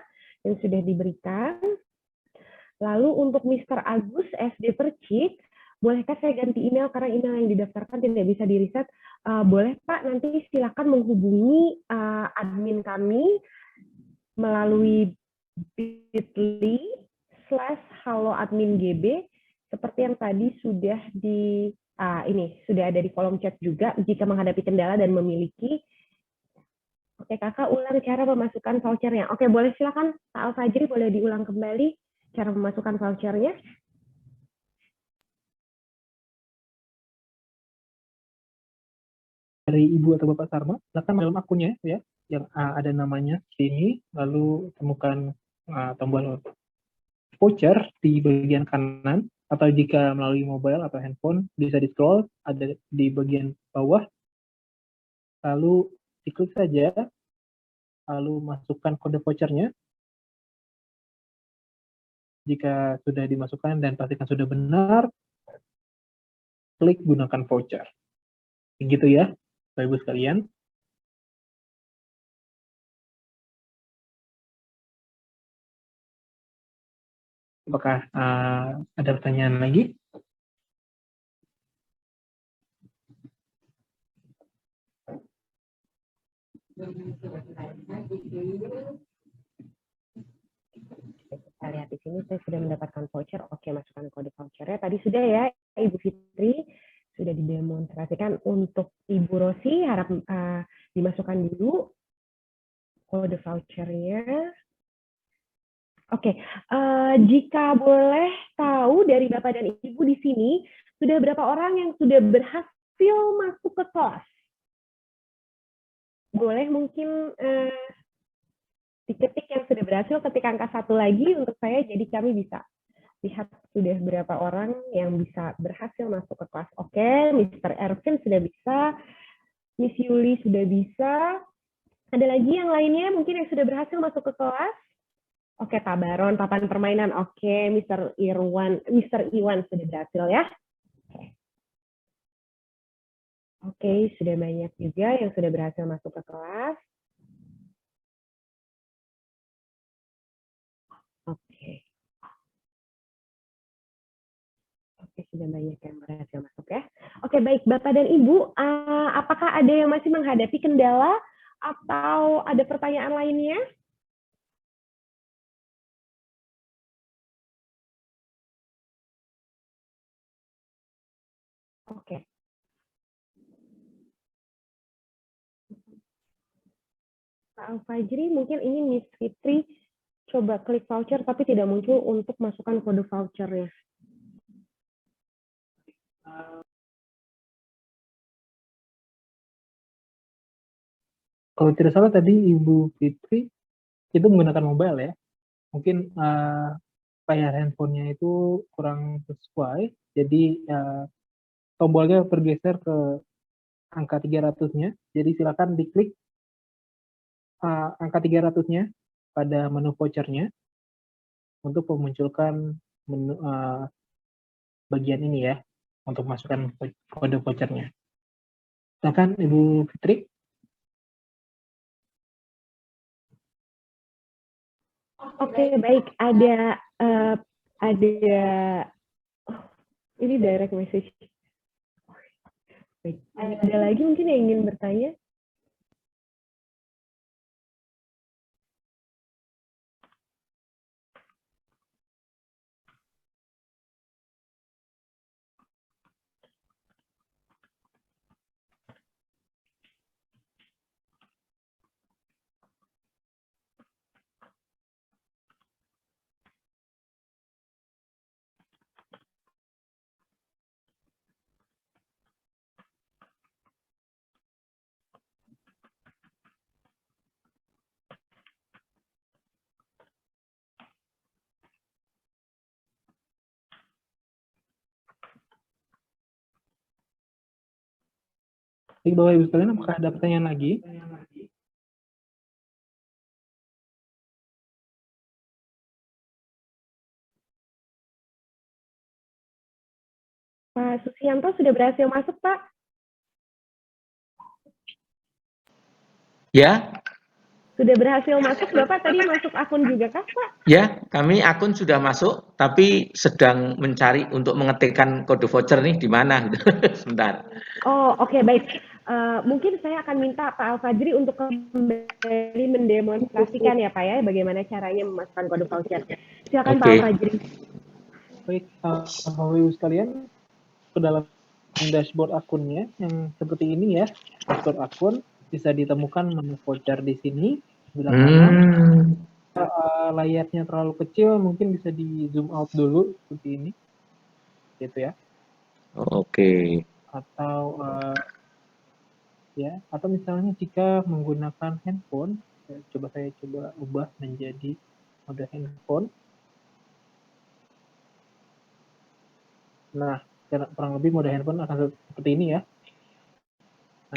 yang sudah diberikan. Lalu untuk Mr. Agus SD Percik, bolehkah saya ganti email karena email yang didaftarkan tidak bisa di-reset? Boleh Pak, nanti silakan menghubungi admin kami melalui bit.ly/haloadmingb seperti yang tadi sudah sudah ada di kolom chat juga. Jika menghadapi kendala dan memiliki, oke Kakak ulang cara memasukkan vouchernya. Oke, boleh silakan Pak Al-Fajri, boleh diulang kembali cara memasukkan vouchernya.
Dari Ibu atau Bapak Sarma, silakan dalam akunnya ya, yang ada namanya sini, lalu temukan tombol voucher di bagian kanan, atau jika melalui mobile atau handphone bisa di scroll, ada di bagian bawah, lalu diklik saja, lalu masukkan kode vouchernya. Jika sudah dimasukkan dan pastikan sudah benar, klik gunakan voucher. Begitu ya, Bapak Ibu sekalian. Apakah ada pertanyaan lagi?
Kita lihat di sini, saya sudah mendapatkan voucher. Oke, masukkan kode vouchernya. Tadi sudah ya, Ibu Fitri, sudah didemonstrasikan. Untuk Ibu Rosi, harap dimasukkan dulu kode vouchernya. Oke, jika boleh tahu dari Bapak dan Ibu di sini, sudah berapa orang yang sudah berhasil masuk ke kelas? Boleh mungkin diketik yang sudah berhasil, ketik angka 1 lagi untuk saya, jadi kami bisa lihat sudah berapa orang yang bisa berhasil masuk ke kelas. Oke, Mr. Ervin sudah bisa, Miss Yuli sudah bisa. Ada lagi yang lainnya mungkin yang sudah berhasil masuk ke kelas? Oke, Pak Baron, papan permainan. Oke, Mr. Iwan sudah berhasil ya. Oke, sudah banyak juga yang sudah berhasil masuk ke kelas. Oke. Oke, sudah banyak yang berhasil masuk ya. Oke, baik Bapak dan Ibu, apakah ada yang masih menghadapi kendala atau ada pertanyaan lainnya? Oke. Pak Al-Fajri, mungkin ini Miss Fitri coba klik voucher tapi tidak muncul untuk masukkan kode vouchernya.
Kalau tidak salah tadi Ibu Fitri itu menggunakan mobile ya. Mungkin layar handphonenya itu kurang sesuai, jadi tombolnya bergeser ke angka 300-nya. Jadi silakan diklik angka 300-nya pada menu vouchernya untuk memunculkan menu bagian ini ya, untuk masukkan kode vouchernya. Silakan Ibu Fitri.
Oke, baik. Ada ini direct message. Baik. Ada lagi mungkin yang ingin bertanya?
Baik, Bapak Ibu sekalian, apakah ada pertanyaan lagi?
Pak Susianto sudah berhasil masuk, Pak?
Ya,
Sudah berhasil masuk, Bapak tadi masuk akun juga kah, Pak?
ya, kami akun sudah masuk, tapi sedang mencari untuk mengetikkan kode voucher nih di mana. Sebentar.
Oh, oke, baik. Mungkin saya akan minta Pak Al-Fajri untuk kembali mendemonstrasikan ya, Pak ya, bagaimana caranya memasukkan kode voucher. Silakan Pak
Oke.
Al-Fajri.
Baik, Bapak Ibu sekalian, ke dalam dashboard akunnya yang seperti ini ya, dashboard akun bisa ditemukan menu voucher di sini sebelah kanan. Layarnya terlalu kecil, mungkin bisa di zoom out dulu seperti ini, gitu ya.
Oke.
Atau atau misalnya jika menggunakan handphone, saya coba ubah menjadi mode handphone. Nah, kurang lebih mode handphone akan seperti ini ya.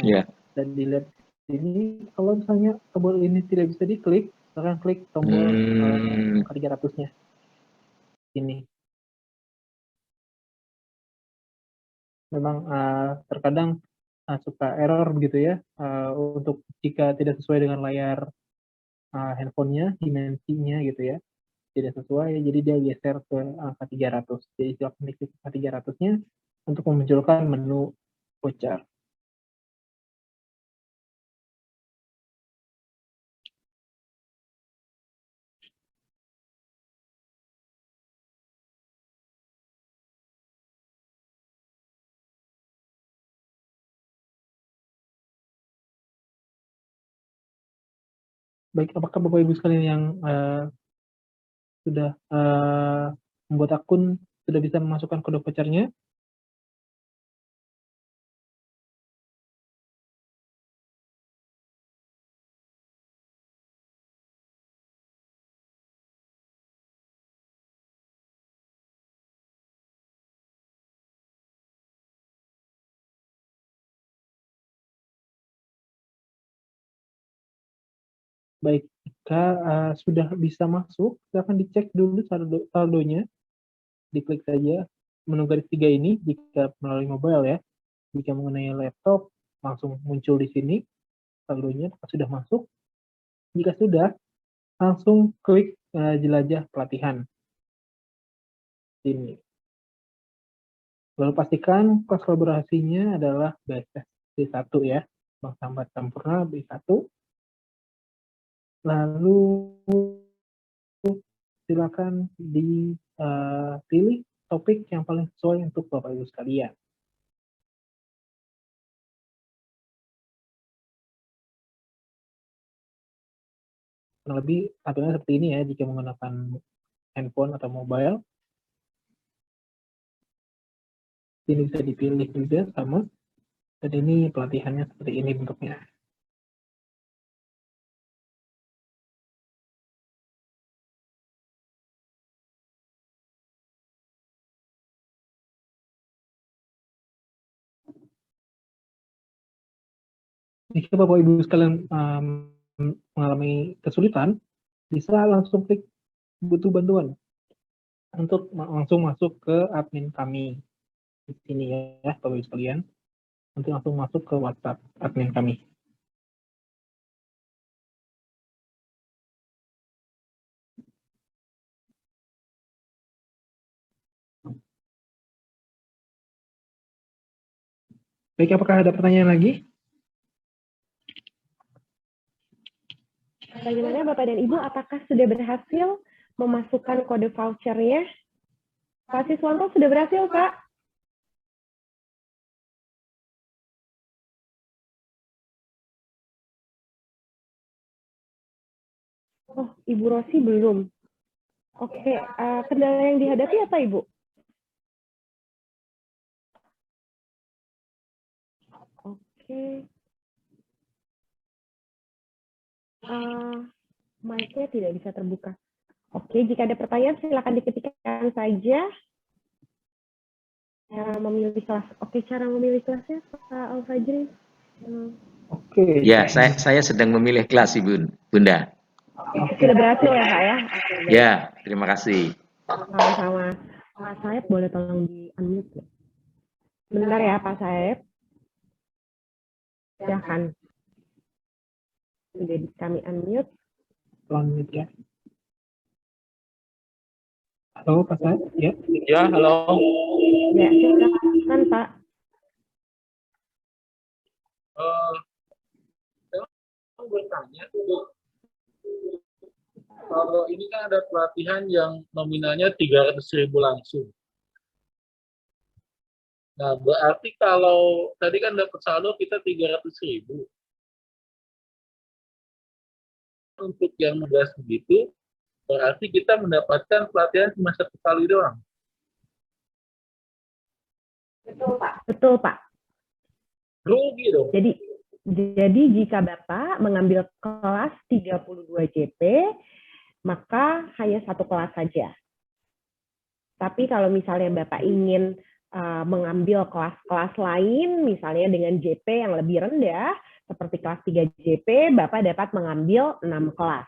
Nah,
Ya.
dan dilihat ini, kalau misalnya tombol ini tidak bisa diklik, silahkan klik tombol angka 300-nya. Ini. Memang terkadang suka error begitu ya, untuk jika tidak sesuai dengan layar handphonenya, dimensinya gitu ya, tidak sesuai, jadi dia geser ke angka 300. Jadi silahkan klik angka 300-nya untuk memunculkan menu voucher. Baik, apakah Bapak Ibu sekalian yang sudah membuat akun sudah bisa memasukkan kode voucher-nya? Baik, jika sudah bisa masuk, silakan dicek dulu saldonya. Diklik saja menu garis 3 ini jika melalui mobile ya. Jika mengenai laptop, langsung muncul di sini saldonya apakah sudah masuk. Jika sudah, langsung klik jelajah pelatihan. Ini. Lalu pastikan kelas kolaborasinya adalah BSS B1 ya, Bank Sahabat Sampurna B1. Lalu silakan dipilih topik yang paling sesuai untuk Bapak Ibu sekalian. Kurang lebih tampilannya seperti ini ya jika menggunakan handphone atau mobile. Ini bisa dipilih juga sama. Dan ini pelatihannya seperti ini bentuknya. Jika Bapak Ibu sekalian mengalami kesulitan, bisa langsung klik butuh bantuan untuk langsung masuk ke admin kami di sini ya, Bapak Ibu sekalian, untuk langsung masuk ke WhatsApp admin kami. Baik, apakah ada pertanyaan lagi?
Bagaimana Bapak dan Ibu, apakah sudah berhasil memasukkan kode vouchernya? Pak Siswanto sudah berhasil, Pak? Oh, Ibu Rosi belum. Oke, kendala yang dihadapi apa, Ibu? Oke. Mic-nya tidak bisa terbuka. Oke, jika ada pertanyaan silakan diketikkan saja. Cara memilih kelas. Oke, cara memilih kelasnya Pak Al-Fajri.
Oke.
Ya, saya sedang memilih kelas, Ibu, Bunda.
Sudah berhasil ya, Pak ya? Oke,
ya, terima kasih.
sama-sama. Pak Said boleh tolong di-unmute ya? Bentar ya Pak Saeb. Silahkan. Sudah kami unmute.
Lanjut ya. Halo Pak Said, ya?
Ya, halo.
Ya, silakan Pak.
Saya mau bertanya, kalau ini kan ada pelatihan yang nominalnya 300.000 langsung. Nah, berarti kalau tadi kan dapat saldo kita 300.000. Untuk yang nugas begitu, berarti kita mendapatkan pelatihan cuma 1 kali doang.
Betul Pak. Betul Pak.
Rugi dong.
Jadi jika Bapak mengambil kelas 32 JP, maka hanya 1 kelas saja. Tapi kalau misalnya Bapak ingin mengambil kelas-kelas lain, misalnya dengan JP yang lebih rendah, seperti kelas 3 JP, Bapak dapat mengambil 6 kelas.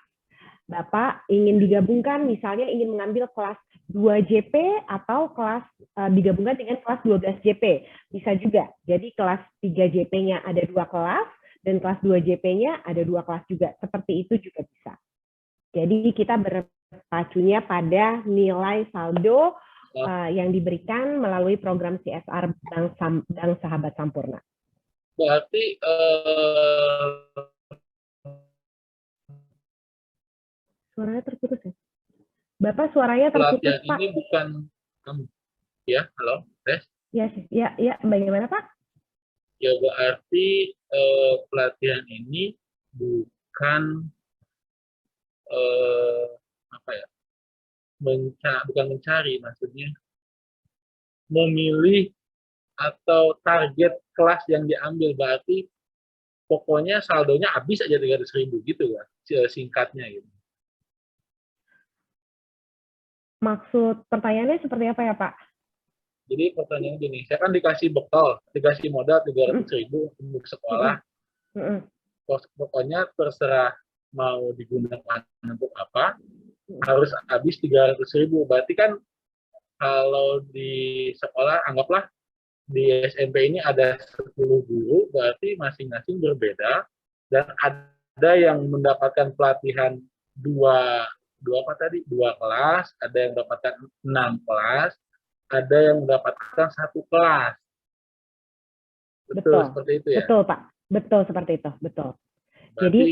Bapak ingin digabungkan, misalnya ingin mengambil kelas 2 JP atau kelas digabungkan dengan kelas 12 JP. Bisa juga. Jadi kelas 3 JP-nya ada 2 kelas, dan kelas 2 JP-nya ada 2 kelas juga. Seperti itu juga bisa. Jadi kita berpacunya pada nilai saldo yang diberikan melalui program CSR Bank Sahabat Sampurna.
Berarti
suaranya terputus ya? Bapak suaranya terputus, Pak.
Ini bukan kamu. Ya, halo, tes.
Ya, bagaimana Pak?
Ya berarti pelatihan ini bukan bukan mencari, maksudnya memilih atau target kelas yang diambil, berarti pokoknya saldonya habis aja 300.000 gitu kan, singkatnya gitu.
Maksud pertanyaannya seperti apa ya Pak?
Jadi pertanyaannya gini, saya kan dikasih bekal, dikasih modal 300.000 untuk sekolah. Pokoknya terserah mau digunakan untuk apa, harus habis 300.000. Berarti kan kalau di sekolah, anggaplah di SMP ini ada 10 guru, berarti masing-masing berbeda, dan ada yang mendapatkan pelatihan dua kelas, ada yang mendapatkan 6 kelas, ada yang mendapatkan 1 kelas. Betul, seperti itu ya?
Betul Pak, betul seperti itu, betul. Berarti,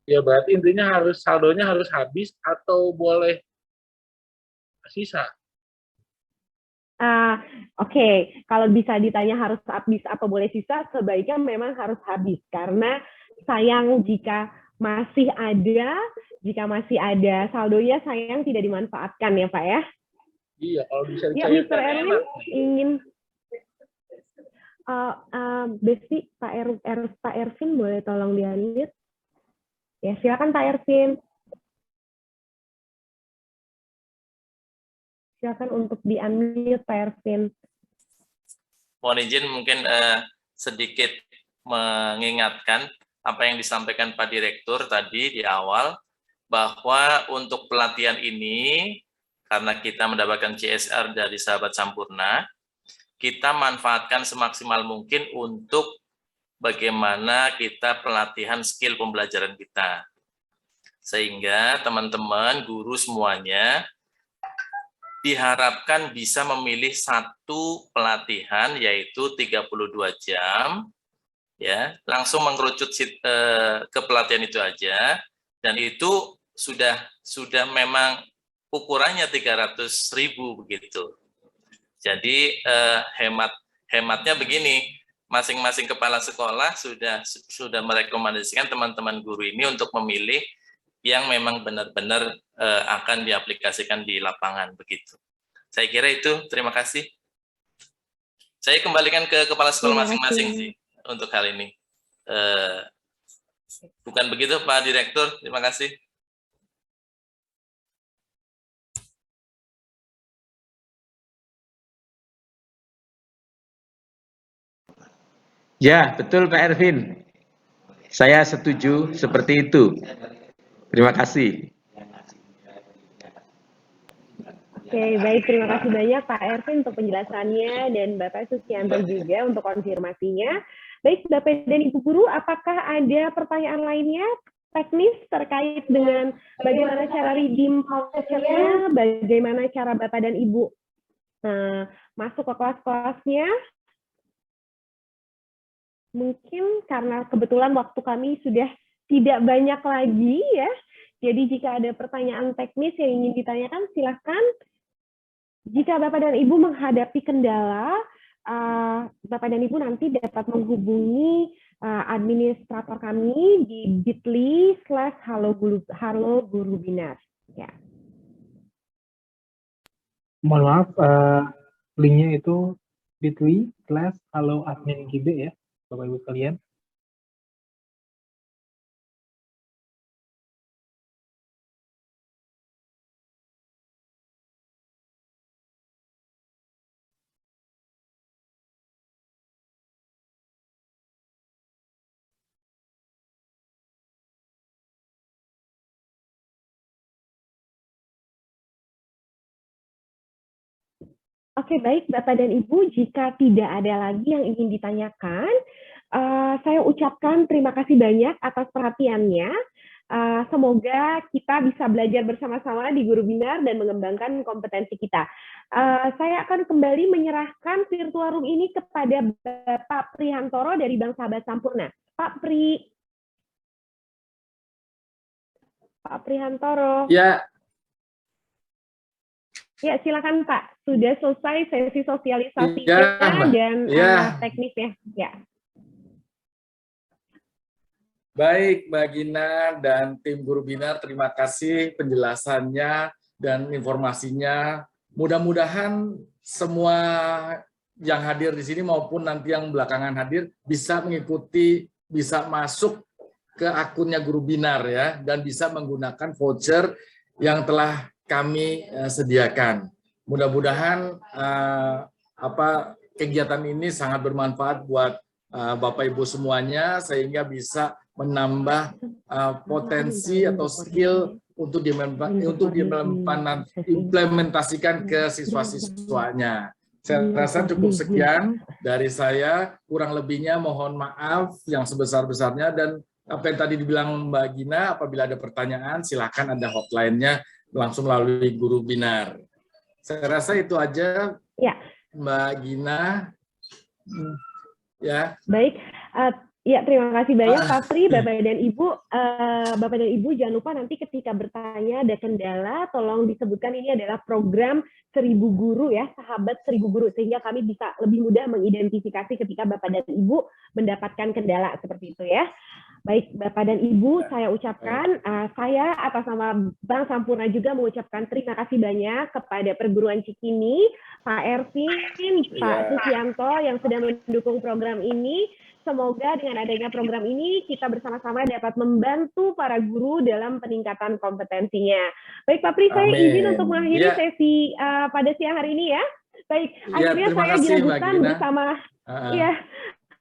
ya berarti intinya saldonya harus habis atau boleh sisa?
Oke. Kalau bisa ditanya harus habis apa boleh sisa, sebaiknya memang harus habis, karena sayang jika masih ada saldonya, sayang tidak dimanfaatkan ya Pak ya.
Iya, kalau bisa
dicairkan. Ya, Mr. Erwin ingin Besti, Pak Ervin boleh tolong di-unmute? Ya, silakan Pak Ervin. Silakan untuk di-unmute Pak Ervin.
Mohon izin mungkin sedikit mengingatkan apa yang disampaikan Pak Direktur tadi di awal, bahwa untuk pelatihan ini, karena kita mendapatkan CSR dari Sahabat Sampurna, kita manfaatkan semaksimal mungkin untuk bagaimana kita pelatihan skill pembelajaran kita. Sehingga teman-teman, guru semuanya, diharapkan bisa memilih satu pelatihan, yaitu 32 jam, ya, langsung mengerucut ke pelatihan itu aja, dan itu sudah memang ukurannya 300.000 begitu. Jadi hematnya begini, masing-masing kepala sekolah sudah merekomendasikan teman-teman guru ini untuk memilih yang memang benar-benar akan diaplikasikan di lapangan begitu. Saya kira itu, terima kasih. Saya kembalikan ke kepala sekolah masing-masing sih untuk hal ini. Bukan begitu Pak Direktur, terima kasih.
Ya, betul Pak Ervin. Saya setuju seperti itu. Terima kasih.
Oke, baik. Terima kasih banyak Pak Ervin untuk penjelasannya dan Bapak Susianto juga untuk konfirmasinya. Baik, Bapak dan Ibu Guru, apakah ada pertanyaan lainnya teknis terkait dengan bagaimana cara redeem vouchernya, bagaimana cara Bapak dan Ibu masuk ke kelas-kelasnya? Mungkin karena kebetulan waktu kami sudah tidak banyak lagi ya. Jadi jika ada pertanyaan teknis yang ingin ditanyakan, silahkan. Jika Bapak dan Ibu menghadapi kendala, Bapak dan Ibu nanti dapat menghubungi administrator kami di bit.ly/halogurubinar. Ya.
Mohon maaf, linknya itu bit.ly/haloadmingb ya, Bapak Ibu sekalian.
Oke, baik Bapak dan Ibu, jika tidak ada lagi yang ingin ditanyakan, saya ucapkan terima kasih banyak atas perhatiannya. Semoga kita bisa belajar bersama-sama di Guru Binar dan mengembangkan kompetensi kita. Saya akan kembali menyerahkan virtual room ini kepada Bapak Prihantoro dari Bank Sahabat Sampurna. Pak Prihantoro.
Ya.
Ya, silakan Pak. Sudah selesai sesi sosialisasi
ya,
dan teknisnya. Ya.
Baik, Mbak Gina dan tim Guru Binar, terima kasih penjelasannya dan informasinya. Mudah-mudahan semua yang hadir di sini maupun nanti yang belakangan hadir bisa mengikuti, bisa masuk ke akunnya Guru Binar ya, dan bisa menggunakan voucher yang telah kami sediakan. Mudah-mudahan kegiatan ini sangat bermanfaat buat Bapak Ibu semuanya sehingga bisa menambah potensi atau skill untuk diimplementasikan ke siswa-siswanya. Saya rasa cukup sekian dari saya, kurang lebihnya mohon maaf yang sebesar-besarnya, dan apa yang tadi dibilang Mbak Gina, apabila ada pertanyaan silakan ada hotline-nya langsung melalui Guru Binar. Saya rasa itu aja, ya. Mbak Gina. Ya.
Baik. Ya, terima kasih banyak Pak Pri, Bapak dan Ibu jangan lupa nanti ketika bertanya ada kendala, tolong disebutkan ini adalah program 1000 guru ya, sahabat 1000 guru, sehingga kami bisa lebih mudah mengidentifikasi ketika Bapak dan Ibu mendapatkan kendala seperti itu ya. Baik Bapak dan Ibu, saya ucapkan, saya atas nama Bank Sampurna juga mengucapkan terima kasih banyak kepada Perguruan Cikini, Pak Ervin, Pak Susianto yang sudah mendukung program ini. Semoga dengan adanya program ini kita bersama-sama dapat membantu para guru dalam peningkatan kompetensinya. Baik Pak Pri, saya izin untuk mengakhiri sesi pada siang hari ini ya. Baik, akhirnya saya Gina Gustan bersama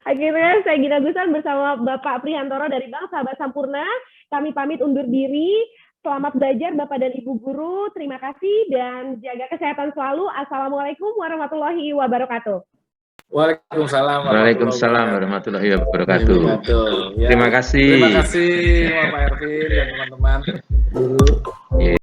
akhirnya saya Gina Gustan bersama Bapak Prihantoro dari Bank Sahabat Sampurna. Kami pamit undur diri. Selamat belajar Bapak dan Ibu guru. Terima kasih dan jaga kesehatan selalu. Assalamualaikum warahmatullahi wabarakatuh.
Waalaikumsalam
warahmatullahi wabarakatuh.
Ya.
Terima kasih.
Terima kasih Bapak Ervin dan teman-teman guru.